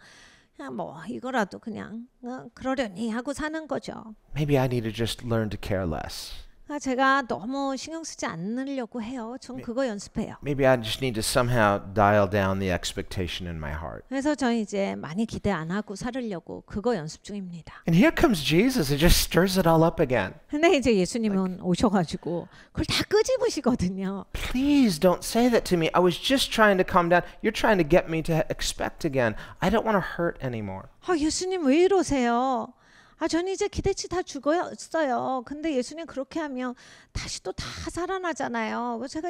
뭐 이거라도 그냥 그러려니 하고 사는 거죠. Maybe I need to just learn to care less. 제가 너무 신경 쓰지 않으려고 해요. 전 그거 연습해요. Maybe I just need to somehow dial down the expectation in my heart. 그래서 저는 이제 많이 기대 안 하고 살으려고 그거 연습 중입니다. And here comes Jesus. It just stirs it all up again. 근데 이제 예수님은 오셔가지고 그걸 다 끄집으시거든요. Please don't say that to me. I was just trying to calm down. You're trying to get me to expect again. I don't want to hurt anymore. 예수님 왜 이러세요? 저는 이제 기대치 다 죽었어요. 근데 예수님 그렇게 하면 다시 또 다 살아나잖아요. 제가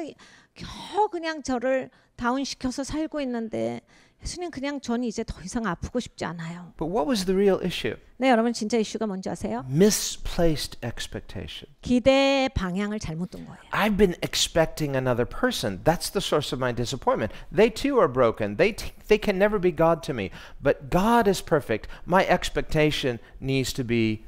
겨우 그냥 저를 다운시켜서 살고 있는데 예수님 그냥 저는 이제 더 이상 아프고 싶지 않아요. But what was the real issue? 네, 여러분 진짜 이슈가 뭔지 아세요? Misplaced expectation. 기대의 방향을 잘못 둔 거예요. I've been expecting another person. That's the source of my disappointment. They too are broken. They can never be God to me. But God is perfect. My expectation needs to be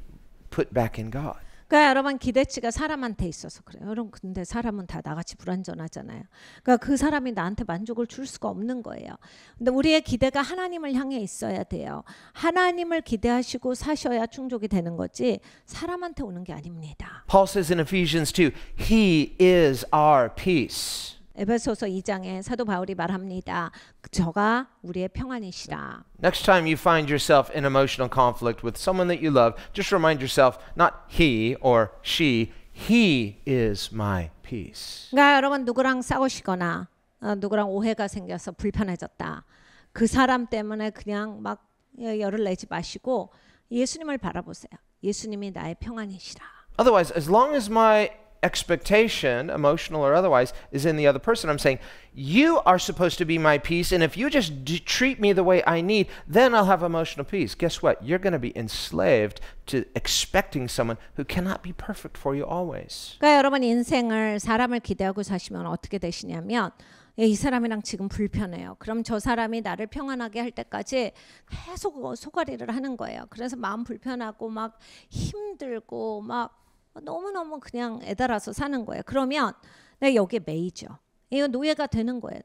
put back in God. 그러니까 여러분 기대치가 사람한테 있어서 그래요. 여러분 근데 사람은 다 나같이 불완전하잖아요. 그러니까 그 사람이 나한테 만족을 줄 수가 없는 거예요. 근데 우리의 기대가 하나님을 향해 있어야 돼요. 하나님을 기대하시고 사셔야 충족이 되는 거지 사람한테 오는 게 아닙니다. Paul says in Ephesians 2, He is our peace. 에베소서 2장에 사도 바울이 말합니다. 저가 우리의 평안이시라. Next time you find yourself in emotional conflict with someone that you love, just remind yourself, not he or she, he is my peace. 그러니까 여러분 누구랑 싸우시거나 누구랑 오해가 생겨서 불편해졌다. 그 사람 때문에 그냥 막 열을 내지 마시고 예수님을 바라보세요. 예수님이 나의 평안이시라. Otherwise, as long as my expectation, emotional or otherwise, is in the other person, I'm saying, you are supposed to be my peace, and if you just treat me the way I need, then I'll have emotional peace. Guess what? You're going to be enslaved to expecting someone who cannot be perfect for you always. 그러니까 여러분 인생을 사람을 기대하고 사시면 어떻게 되시냐면 이 사람이랑 지금 불편해요. 그럼 저 사람이 나를 평안하게 할 때까지 계속 소가리를 하는 거예요. 그래서 마음 불편하고 막 힘들고 막 너무너무 그냥 애달아서 사는 거예요. 그러면 내가 여기에 매이죠. 이거 노예가 되는 거예요.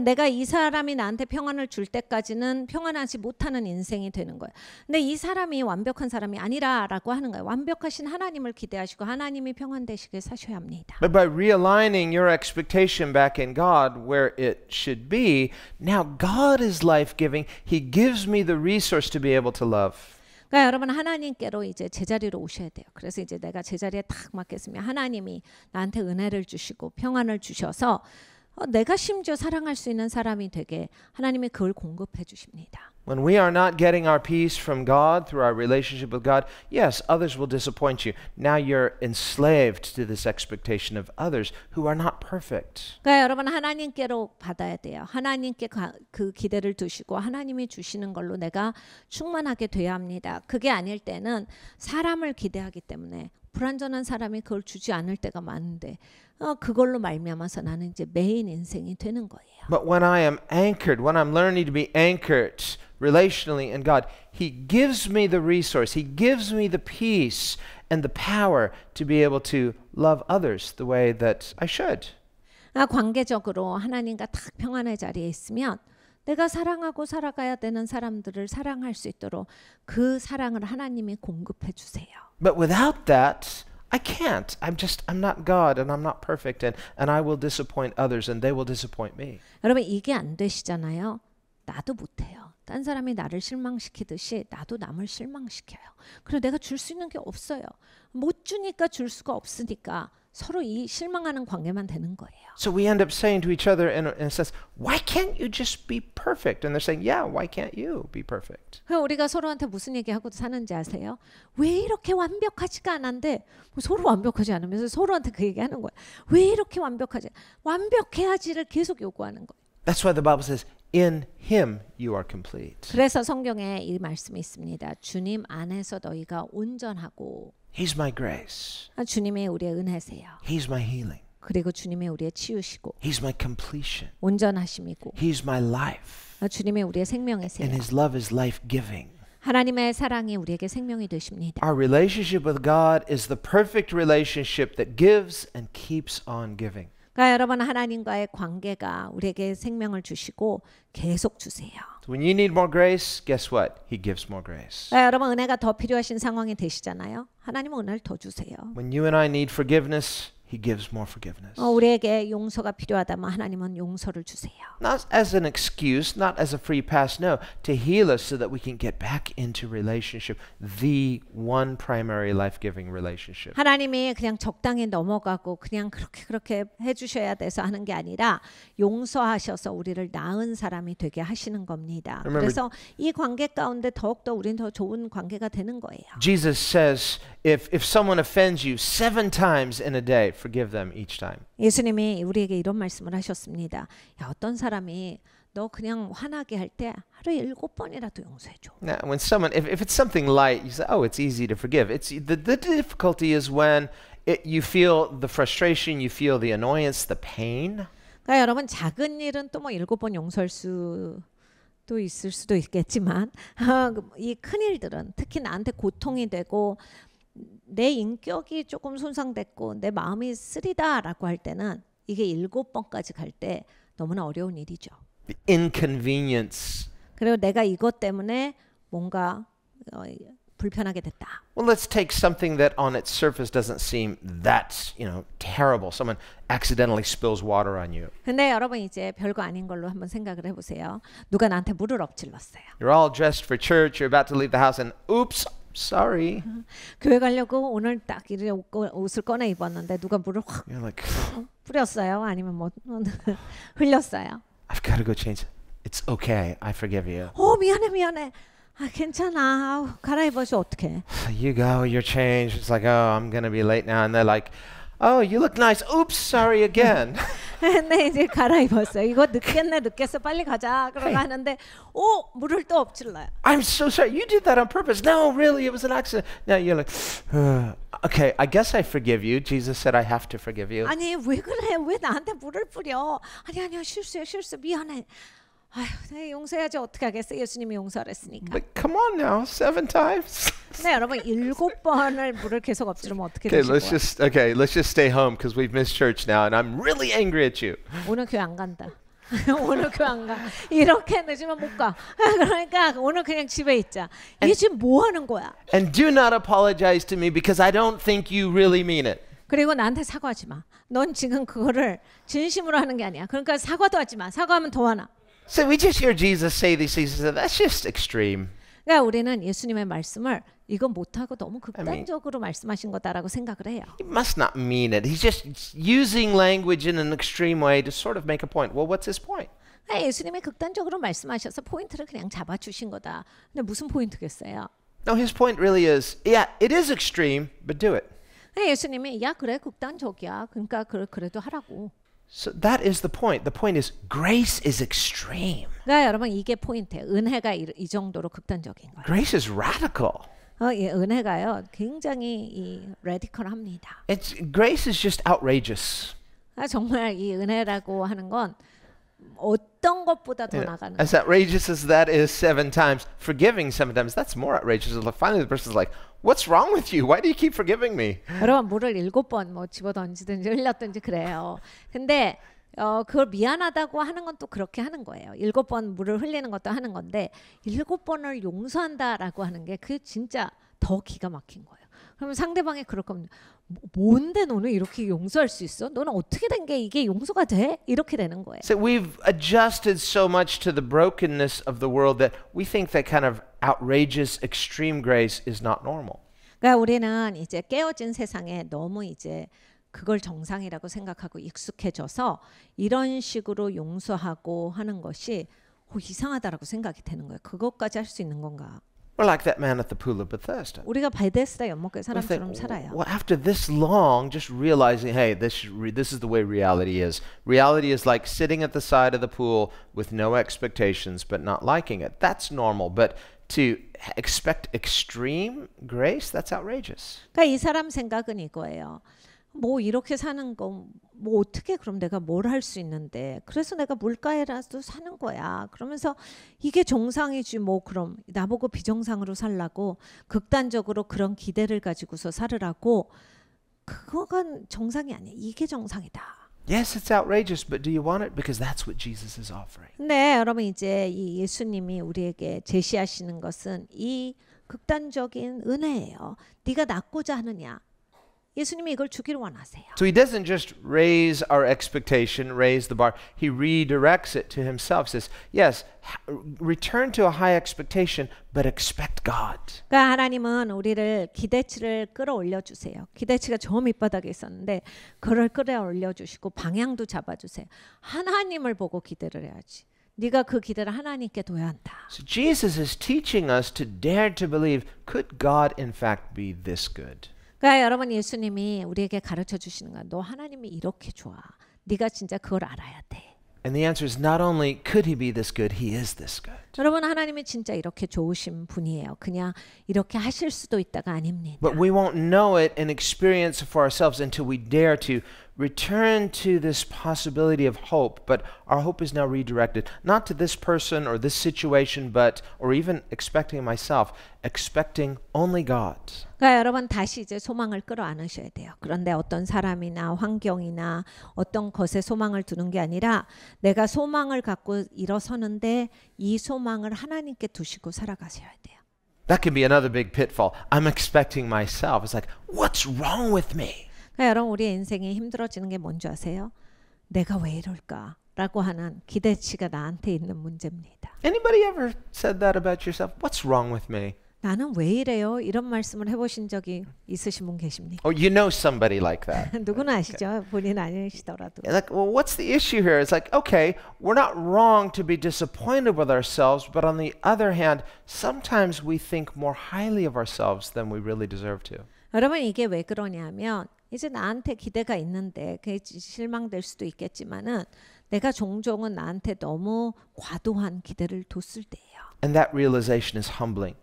내가 이 사람이 나한테 평안을 줄 때까지는 평안하지 못하는 인생이 되는 거예요. 근데 이 사람이 완벽한 사람이 아니라라고 하는 거예요. 완벽하신 하나님을 기대하시고 하나님이 평안되시게 사셔야 합니다. But by realigning your expectation back in God where it should be, now God is life-giving. He gives me the resource to be able to love. 그러니까 여러분 하나님께로 이제 제자리로 오셔야 돼요. 그래서 이제 내가 제자리에 딱 맡겼으면 하나님이 나한테 은혜를 주시고 평안을 주셔서 내가 심지어 사랑할 수 있는 사람이 되게 하나님이 그걸 공급해 주십니다. When we are not getting our peace from God through our relationship with God, yes, others will disappoint you. Now you're enslaved to this expectation of others who are not perfect. 그러니까 여러분 하나님께로 받아야 돼요. 하나님께 그 기대를 두시고 하나님이 주시는 걸로 내가 충만하게 돼야 합니다. 그게 아닐 때는 사람을 기대하기 때문에 불완전한 사람이 그걸 주지 않을 때가 많은데 그걸로 말미암아서 나는 이제 메인 인생이 되는 거예요. But when I am anchored, when I'm learning to be anchored relationally in God, He gives me the resource, He gives me the peace and the power to be able to love others the way that I should. 관계적으로 하나님과 딱 평안의 자리에 있으면 내가 사랑하고 살아가야 되는 사람들을 사랑할 수 있도록 그 사랑을 하나님이 공급해 주세요. But without that, I can't. I'm not God and I'm not perfect and I will disappoint others and they will disappoint me. 여러분 이게 안 되시잖아요. 나도 못해요. 딴 사람이 나를 실망시키듯이 나도 남을 실망시켜요. 그리고 내가 줄 수 있는 게 없어요. 못 주니까 줄 수가 없으니까 서로 이 실망하는 관계만 되는 거예요. So we end up saying to each other in a sense, why can't you just be perfect? And they're saying, yeah, why can't you be perfect? 그럼 우리가 서로한테 무슨 얘기하고 사는지 아세요? 왜 이렇게 완벽하지가 않은데 서로 완벽하지 않으면서 서로한테 그 얘기하는 거예요. 왜 이렇게 완벽해야지를 계속 요구하는 거예요. That's why the Bible says, in Him you are complete. 그래서 성경에 이 말씀이 있습니다. 주님 안에서 너희가 온전하고 He's my grace. 주님이 우리의 은혜세요. He's my healing. 그리고 주님이 우리의 치유시고 He's my completion. 온전하심이고 He's my life. 주님이 우리의 생명이세요. And His love is life-giving. 하나님의 사랑이 우리에게 생명이 되십니다. Our relationship with God is the perfect relationship that gives and keeps on giving. 그러니까 여러분 하나님과의 관계가 우리에게 생명을 주시고 계속 주세요. When you need more grace, guess what? He gives more grace. 그러니까 여러분 은혜가 더 필요하신 상황이 되시잖아요. 하나님은 은혜를 더 주세요. When you and I need forgiveness, He gives more forgiveness. 우리에게 용서가 필요하다면 하나님은 용서를 주세요. Not as an excuse, not as a free pass, no, to heal us so that we can get back into relationship, the one primary life-giving relationship. 하나님이 그냥 적당히 넘어가고 그냥 그렇게 해주셔야 돼서 하는 게 아니라 용서하셔서 우리를 나은 사람이 되게 하시는 겁니다. 그래서 이 관계 가운데 더욱더 우리는 더 좋은 관계가 되는 거예요. Jesus says, if someone offends you 7 times in a day, forgive them each time. 예수님이 우리에게 이런 말씀을 하셨습니다. 야, 어떤 사람이 너 그냥 화나게 할 때 하루에 7번이라도 용서해줘. Now, when someone, if it's something light, you say, oh, it's easy to forgive. It's the difficulty is when you feel the frustration, you feel the annoyance, the pain. 그러니까 여러분 작은 일은 또 뭐 7번 용서할 수도 있을 수도 있겠지만 이 큰 일들은 특히 나한테 고통이 되고 내 인격이 조금 손상됐고 내 마음이 쓰리다라고 할 때는 이게 7번까지 갈 때 너무나 어려운 일이죠. The inconvenience. 그리고 내가 이것 때문에 뭔가 불편하게 됐다. Well, let's take something that on its surface doesn't seem that, terrible. Someone accidentally spills water on you. 근데 여러분 이제 별거 아닌 걸로 한번 생각을 해보세요. 누가 나한테 물을 엎질렀어요. You're all dressed for church. You're about to leave the house and oops, sorry. 교회 가려고 오늘 딱 이렇게 옷을 꺼내 입었는데 누가 물을 확 You're like, 뿌렸어요. 아니면 뭐 흘렸어요. I've got to go change. It's okay. I forgive you. 미안해. 아, 괜찮아. 갈아입어서 어떡해. You go, you're changed. It's like, oh, I'm going to be late now. And they're like, oh, you look nice. Oops, sorry again. 근데 이제 갈아입었어요. 이거 늦겠어. 빨리 가자. 그러고 하는데 물을 또 엎질러요. I'm so sorry. You did that on purpose. No, really, it was an accident. Now you're like, okay, I guess I forgive you. Jesus said I have to forgive you. 아니, 왜 그래? 왜 나한테 물을 뿌려? 아니야, 실수. 미안해. 아휴, 내가 용서해야지 어떻게 하겠어? 예수님이 용서를 했으니까. But come on now, 7 times. 네, 여러분 7번을 물을 계속 엎지르면 어떻게 Okay, 되실 거예요? let's just stay home because we've missed church now, and I'm really angry at you. 오늘 교회 안 간다. 오늘 교회 안 가. 이렇게 늦으면 못 가. 그러니까 오늘 그냥 집에 있자. 이게 지금 뭐 하는 거야? And do not apologize to me because I don't think you really mean it. 그리고 나한테 사과하지 마. 넌 지금 그거를 진심으로 하는 게 아니야. 그러니까 사과도 하지 마. 사과하면 더 화나. So we just hear Jesus say these things, and that's just extreme. 그러니까 우리는 예수님의 말씀을 이건 못하고 너무 극단적으로 말씀하신 거다라고 생각을 해요. He must not mean it. He's just using language in an extreme way to sort of make a point. Well, what's his point? 예수님이 극단적으로 말씀하셔서 포인트를 그냥 잡아주신 거다. 근데 무슨 포인트겠어요? No, his point really is, yeah, it is extreme, but do it. 예수님이 야 그래 극단적이야. 그러니까 그래도 하라고. So that is the point. The point is grace is extreme. 그러니까 여러분 이게 포인트예요. 은혜가 이 정도로 극단적인 거예요. Grace is radical. 은혜가요 굉장히 레디컬합니다. Grace is just outrageous. 정말 이 은혜라고 하는 건 어떤 것보다 더 나가는. As outrageous as that is 7 times, forgiving 7 times, that's more outrageous. Finally, the person's like, "What's wrong with you? Why do you keep forgiving me?" 여러분 물을 7번 뭐 집어 던지든지 흘렸든지 그래요. 근데 그걸 미안하다고 하는 건 또 그렇게 하는 거예요. 7번 물을 흘리는 것도 하는 건데 7번을 용서한다라고 하는 게 그 진짜 더 기가 막힌 거예요. 그러면 상대방이 그럴 겁니다. 뭔데 너는 이렇게 용서할 수 있어? 너는 어떻게 된 게 이게 용서가 돼? 이렇게 되는 거예요. So we've adjusted so much to the brokenness of the world that we think that kind of outrageous extreme grace is not normal. 그러니까 우리는 이제 깨어진 세상에 너무 이제 그걸 정상이라고 생각하고 익숙해져서 이런 식으로 용서하고 하는 것이 이상하다라고 생각이 되는 거예요. 그것까지 할 수 있는 건가? We're like that man at the pool of Bethesda. 우리가 베데스다 연못가의 사람처럼 살아요. Well, after this long, just realizing, hey, this is the way reality is. Reality is like sitting at the side of the pool with no expectations, but not liking it. That's normal. But to expect extreme grace, that's outrageous. 그러니까 이 사람 생각은 이거예요. 뭐 이렇게 사는 거 뭐 어떻게 그럼 내가 뭘 할 수 있는데 그래서 내가 물가에라도 사는 거야. 그러면서 이게 정상이지 뭐 그럼 나보고 비정상으로 살라고 극단적으로 그런 기대를 가지고서 살으라고 그거가 정상이 아니야. 이게 정상이다. Yes, it's outrageous, but do you want it? Because that's what Jesus is offering. 근데 여러분 이제 이 예수님이 우리에게 제시하시는 것은 이 극단적인 은혜예요. 네가 낳고자 하느냐? 예수님이 이걸 주기를 원하세요. So he doesn't just raise our expectation, raise the bar. He redirects it to himself. Says, yes, return to a high expectation, but expect God. 그러니까 하나님은 우리를 기대치를 끌어올려 주세요. 기대치가 저 밑바닥에 있었는데 그걸 끌어올려 주시고 방향도 잡아 주세요. 하나님을 보고 기대를 해야지. 네가 그 기대를 하나님께 둬야 한다. So Jesus is teaching us to dare to believe, could God in fact be this good? 그러니까 여러분 예수님이 우리에게 가르쳐 주시는 건 너 하나님이 이렇게 좋아. 네가 진짜 그걸 알아야 돼. And the answer is not only could he be this good, he is this good. 여러분 하나님이 진짜 이렇게 좋으신 분이에요. 그냥 이렇게 하실 수도 있다가 아닙니다. But we won't know it and experience it for ourselves until we dare to return to this possibility of hope. But our hope is now redirected, not to this person or this situation, but, or even expecting myself, expecting only God. 그러니까 여러분 다시 이제 소망을 끌어안으셔야 돼요. 그런데 어떤 사람이나 환경이나 어떤 것에 소망을 두는 게 아니라 내가 소망을 갖고 일어서는데 이 소망을 하나님께 두시고 살아가셔야 돼요. That can be another big pitfall. I'm expecting myself. It's like, what's wrong with me? 그러니까 여러분 우리의 인생이 힘들어지는 게 뭔지 아세요? 내가 왜 이럴까? 라고 하는 기대치가 나한테 있는 문제입니다. Anybody ever said that about yourself? What's wrong with me? 나는 왜 이래요? 이런 말씀을 해보신 적이 있으신 분 계십니까? Or you know somebody like that. 누구나 아시죠? 본인 아니시더라도. Like, well, what's the issue here? It's like, okay, we're not wrong to be disappointed with ourselves, but on the other hand, sometimes we think more highly of ourselves than we really deserve to. 여러분 이게 왜 그러냐면 이제 나한테 기대가 있는데 그게 실망될 수도 있겠지만은 내가 종종은 나한테 너무 과도한 기대를 뒀을 때예요. And that realization is humbling.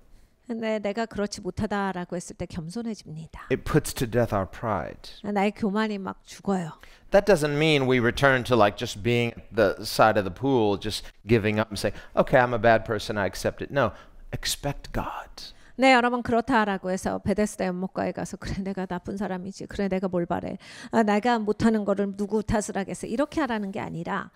근데 내가 그렇지 못하다라고 했을 때 겸손해집니다. It puts to death our pride. 나의 교만이 막 죽어요. That doesn't mean we return to like just being at the side of the pool, just giving up and saying, okay, I'm a bad person, I accept it. No, expect God. 네, 여러분 그렇다라고 해서 베데스다 연못가에 가서 그래 내가 나쁜 사람이지. 그래 내가 뭘 바래. 내가 못하는 거를 누구 탓을 하겠어. 이렇게 하라는 게 아니라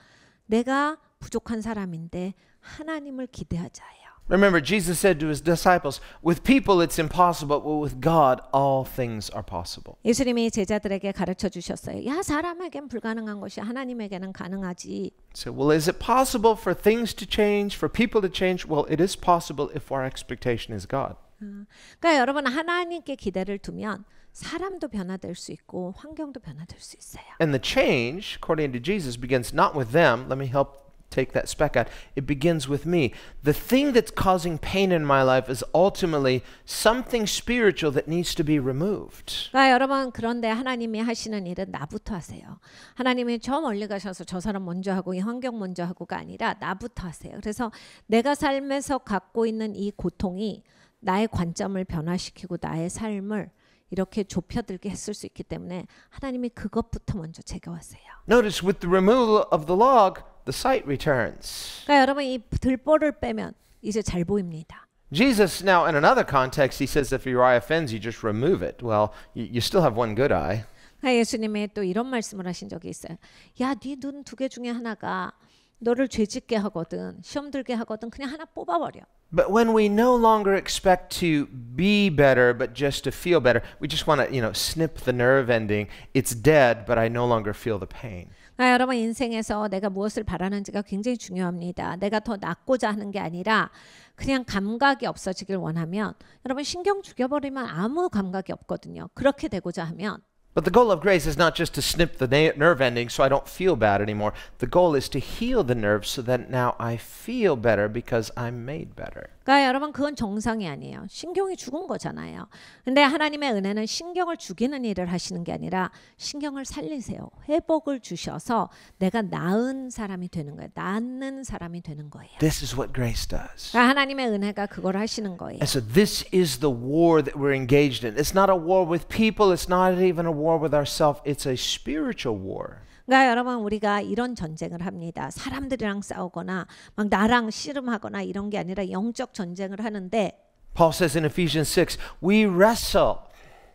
내가 부족한 사람인데 하나님을 기대하자예요. Remember, Jesus said to his disciples, with people it's impossible, but with God all things are possible. 예수님이 제자들에게 가르쳐 주셨어요. 야, 사람에겐 불가능한 것이 하나님에게는 가능하지. So, well, is it possible for things to change, for people to change? Well, it is possible if our expectation is God. 그러니까 여러분 하나님께 기대를 두면 사람도 변화될 수 있고 환경도 변화될 수 있어요. And the change, according to Jesus, begins not with them. Let me help take that speck out. It begins with me. The thing that's causing pain in my life is ultimately something spiritual that needs to be removed. 그러니까 여러분 그런데 하나님이 하시는 일은 나부터 하세요. 하나님이 저 멀리 가셔서 저 사람 먼저 하고 이 환경 먼저 하고가 아니라 나부터 하세요. 그래서 내가 삶에서 갖고 있는 이 고통이 나의 관점을 변화시키고 나의 삶을 이렇게 좁혀들게 했을 수 있기 때문에 하나님이 그것부터 먼저 제거하세요. Notice with the removal of the log, the sight returns. 그러니까 여러분 이 들보를 빼면 이제 잘 보입니다. Jesus now in another context he says if your eye offends you just remove it. Well, you still have one good eye. 그러니까 예수님이 또 이런 말씀을 하신 적이 있어요. 야, 네 눈 두 개 중에 하나가 너를 죄짓게 하거든 시험 들게 하거든 그냥 하나 뽑아버려. But when we no longer expect to be better, but just to feel better, we just want to, snip the nerve ending. It's dead, but I no longer feel the pain. 여러분 인생에서 내가 무엇을 바라는지가 굉장히 중요합니다. 내가 더 낫고자 하는 게 아니라 그냥 감각이 없어지길 원하면 여러분 신경 죽여버리면 아무 감각이 없거든요. 그렇게 되고자 하면 But the goal of grace is not just to snip the nerve ending so I don't feel bad anymore. The goal is to heal the nerve so that now I feel better because I'm made better. 그러니까 여러분 그건 정상이 아니에요. 신경이 죽은 거잖아요. 근데 하나님의 은혜는 신경을 죽이는 일을 하시는 게 아니라 신경을 살리세요. 회복을 주셔서 내가 나은 사람이 되는 거예요. 낫는 사람이 되는 거예요. This is what grace does. 그러니까 하나님의 은혜가 그걸 하시는 거예요. And so this is the war that we're engaged in. It's not a war with people. It's not even a war with ourselves. It's a spiritual war. 그러니까 여러분 우리가 이런 전쟁을 합니다. 사람들이랑 싸우거나 막 나랑 씨름하거나 이런 게 아니라 영적 전쟁을 하는데 Paul says in Ephesians 6, we wrestle.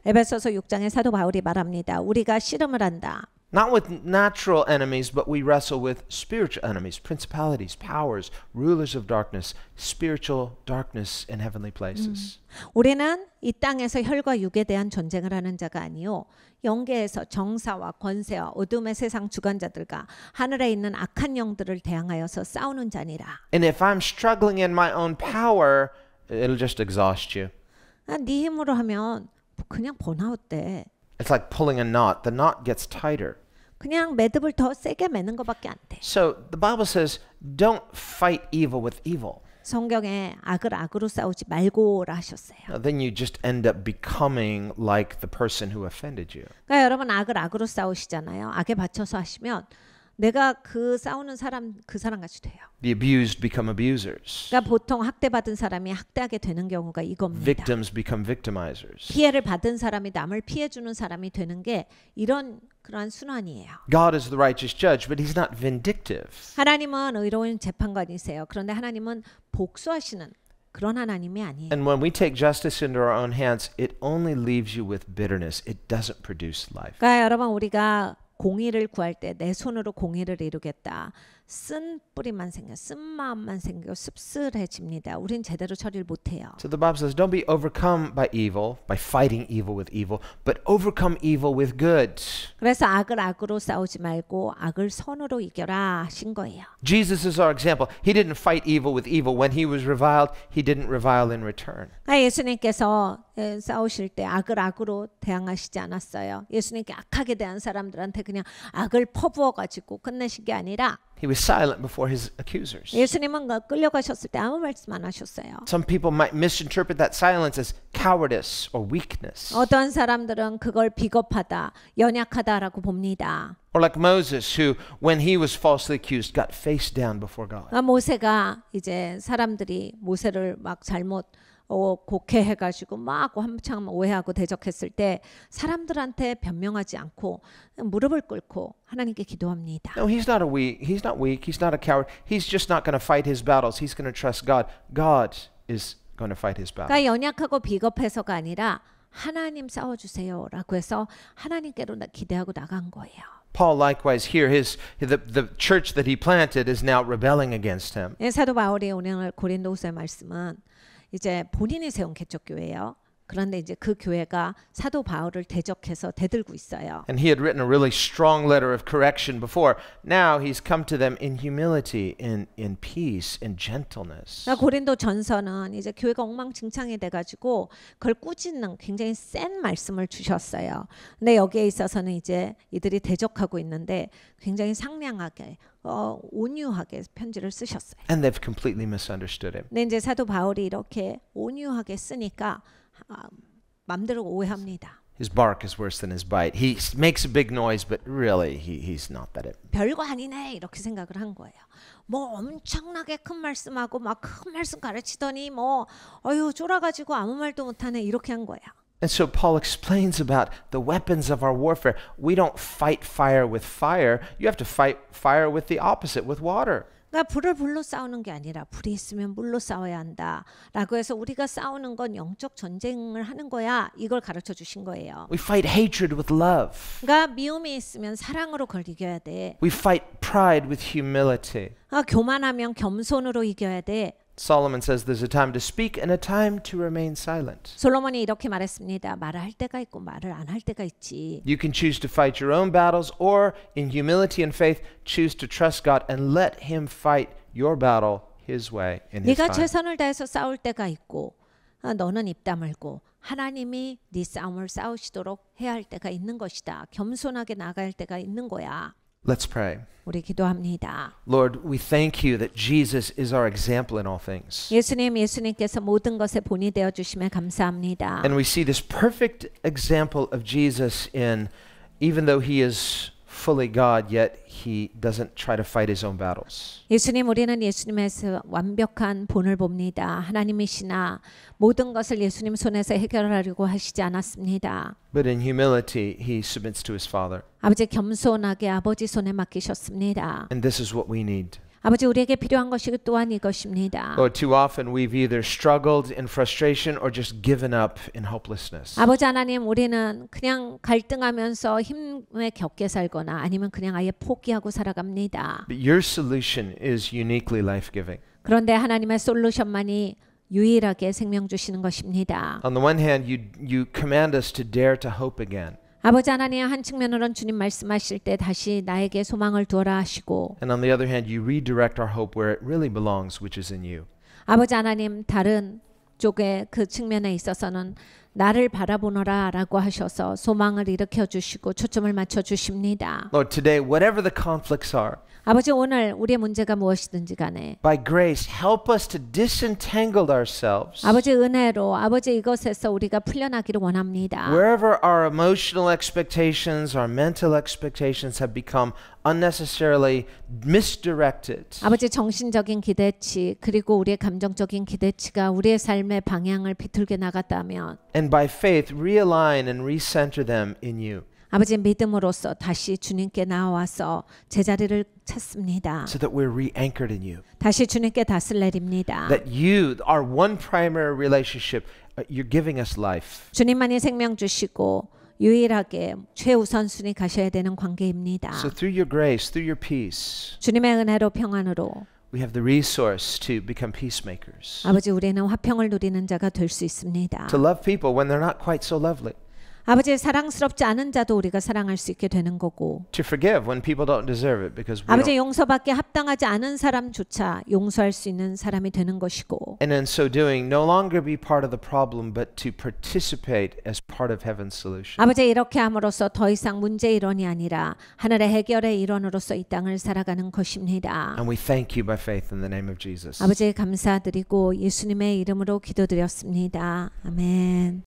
에베소서 6장에 사도 바울이 말합니다. 우리가 씨름을 한다. Not with natural enemies, but we wrestle with spiritual enemies, principalities, powers, rulers of darkness, spiritual darkness in heavenly places. 우리는 이 땅에서 혈과 육에 대한 전쟁을 하는 자가 아니요 영계에서 정사와 권세와 어둠의 세상 주관자들과 하늘에 있는 악한 영들을 대항하여서 싸우는 자니라. And if I'm struggling in my own power, it'll just exhaust you. 네 힘으로 하면 그냥 번아웃 돼. It's like pulling a knot. The knot gets tighter. 그냥 매듭을 더 세게 매는 것밖에 안 돼. So the Bible says, don't fight evil with evil. 성경에 악을 악으로 싸우지 말고라 하셨어요. Then you just end up becoming like the person who offended you. 그러니까 여러분 악을 악으로 싸우시잖아요. 악에 받쳐서 하시면 내가 그 싸우는 사람 그 사람 같이 돼요. The abused become abusers. 그러니까 보통 학대받은 사람이 학대하게 되는 경우가 이겁니다. Victims become victimizers. 피해를 받은 사람이 남을 피해주는 사람이 되는 게 이런 그러한 순환이에요. God is the righteous judge, but he's not vindictive. 하나님은 의로운 재판관이세요. 그런데 하나님은 복수하시는 그런 하나님이 아니에요. And when we take justice into our own hands, it only leaves you with bitterness. It doesn't produce life. 그러니까 여러분 우리가 공의를 구할 때 내 손으로 공의를 이루겠다. 쓴 뿌리만 생겨, 쓴 마음만 생겨 씁쓸해집니다. 우린 제대로 처리를 못해요. So the Bible says, don't be overcome by evil, by fighting evil with evil, but overcome evil with good. 그래서 악을 악으로 싸우지 말고 악을 선으로 이겨라 하신 거예요. Jesus is our example. He didn't fight evil with evil. When he was reviled, he didn't revile in return. 예수님께서 싸우실 때 악을 악으로 대항하시지 않았어요. 예수님께 악하게 대한 사람들한테 그냥 악을 퍼부어가지고 끝내신 게 아니라 He was silent before his accusers. 예수님은 끌려가셨을 때 아무 말씀 안 하셨어요. Some people might misinterpret that silence as cowardice or weakness. 어떤 사람들은 그걸 비겁하다, 연약하다라고 봅니다. Or like Moses, who, when he was falsely accused, got face down before God. 모세가 이제 사람들이 모세를 막 잘못 곡해해가지고 막 한참 오해하고 대적했을 때 사람들한테 변명하지 않고 무릎을 꿇고 하나님께 기도합니다. No, he's not weak. He's not a coward. He's just not going to fight his battles. He's going to trust God. God is going to fight his battles. 그러니까 연약하고 비겁해서가 아니라 하나님 싸워주세요라고 해서 하나님께로 기대하고 나간 거예요. Paul likewise here, the church that he planted is now rebelling against him. 사도 바울이 오늘 고린도후서의 말씀은 이제 본인이 세운 개척교회예요. 그런데 이제 그 교회가 사도 바울을 대적해서 대들고 있어요. And he had written a really strong letter of correction before. Now he's come to them in humility, in peace, in gentleness. 고린도 전서는 이제 교회가 엉망진창이 돼가지고 그걸 꾸짖는 굉장히 센 말씀을 주셨어요. 근데 여기에 있어서는 이제 이들이 대적하고 있는데 굉장히 상냥하게 온유하게 편지를 쓰셨어요. And they've completely misunderstood him. 근데 이제 사도 바울이 이렇게 온유하게 쓰니까 맘대로 오해합니다. His bark is worse than his bite. He makes a big noise, but really he's not that. 별거 아니네 이렇게 생각을 한 거예요. 뭐 엄청나게 큰 말씀하고 막 큰 말씀 가르치더니 뭐 어휴 쫄아가지고 아무 말도 못하네 이렇게 한 거예요. And so Paul explains about the weapons of our warfare. We don't fight fire with fire. You have to fight fire with the opposite, with water. 그러니까 불을 불로 싸우는 게 아니라 불이 있으면 물로 싸워야 한다라고 해서 우리가 싸우는 건 영적 전쟁을 하는 거야. 이걸 가르쳐 주신 거예요. We fight hatred with love. 그러니까 미움이 있으면 사랑으로 그걸 이겨야 돼. We fight pride with humility. 교만하면 겸손으로 이겨야 돼. Solomon says there's a time to speak and a time to remain silent. 솔로몬이 이렇게 말했습니다. 말을 할 때가 있고 말을 안 할 때가 있지. You can choose to fight your own battles or in humility and faith choose to trust God and let him fight your battle his way in his 네가 time. 최선을 다해서 싸울 때가 있고 너는 입 다물고 하나님이 네 싸움을 싸우시도록 해야 할 때가 있는 것이다. 겸손하게 나갈 때가 있는 거야. Let's pray. 우리 기도합니다. Lord, we thank you that Jesus is our example in all things. 예수님께서 모든 것에 본이 되어 주심에 감사합니다. And we see this perfect example of Jesus in, even though he is fully God, yet he doesn't try to fight his own battles. 우리는 예수님에서 완벽한 본을 봅니다. 하나님이시나 모든 것을 예수님 손에서 해결하려고 하시지 않았습니다. But in humility, he submits to his Father. 아버지 겸손하게 아버지 손에 맡기셨습니다. And this is what we need. 아버지 우리에게 필요한 것이 또한 이것입니다. Lord, too often we've either struggled in frustration or just given up in hopelessness. 아버지 하나님 우리는 그냥 갈등하면서 힘에 겪게 살거나 아니면 그냥 아예 포기하고 살아갑니다. But your solution is uniquely life-giving. 그런데 하나님의 솔루션만이 유일하게 생명 주시는 것입니다. On the one hand, you command us to dare to hope again. 아버지 하나님 한 측면으로는 주님 말씀하실 때 다시 나에게 소망을 두어라 하시고 And on the other hand, you redirect our hope where it really belongs, which is in you. 아버지 하나님 다른 쪽의 그 측면에 있어서는 나를 바라보너라 라고 하셔서 소망을 일으켜 주시고 초점을 맞춰 주십니다. Lord, today, whatever the conflicts are, 아버지 오늘 우리의 문제가 무엇이든지 간에 by grace, help us to disentangle ourselves. 아버지 은혜로 아버지 이것에서 우리가 풀려나기를 원합니다. Wherever our emotional expectations, our mental expectations have become unnecessarily misdirected. 아버지 정신적인 기대치 그리고 우리의 감정적인 기대치가 우리의 삶의 방향을 비틀게 나갔다면 And by faith, realign and recenter them in you. 아버지 믿음으로써 다시 주님께 나와서 제자리를 찾습니다. So that we're re-anchored in you. 다시 주님께 닷을 내립니다. That you, our one primary relationship, you're giving us life. 주님만이 생명 주시고 유일하게 최우선순위 가셔야 되는 관계입니다. So through your grace, through your peace, 주님의 은혜로 평안으로 we have the resource to become peacemakers. 아버지 우리는 화평을 누리는 자가 될 수 있습니다. To love people when they're not quite so lovely. 아버지 사랑스럽지 않은 자도 우리가 사랑할 수 있게 되는 거고 To forgive when people don't deserve it because we 아버지 don't. 용서받기 합당하지 않은 사람조차 용서할 수 있는 사람이 되는 것이고 And in so doing, no longer be part of the problem, but to participate as part of heaven's solution. 아버지 이렇게 함으로써 더 이상 문제 일원이 아니라 하늘의 해결의 일원으로서 이 땅을 살아가는 것입니다. And we thank you by faith in the name of Jesus. 아버지 감사드리고 예수님의 이름으로 기도드렸습니다. 아멘.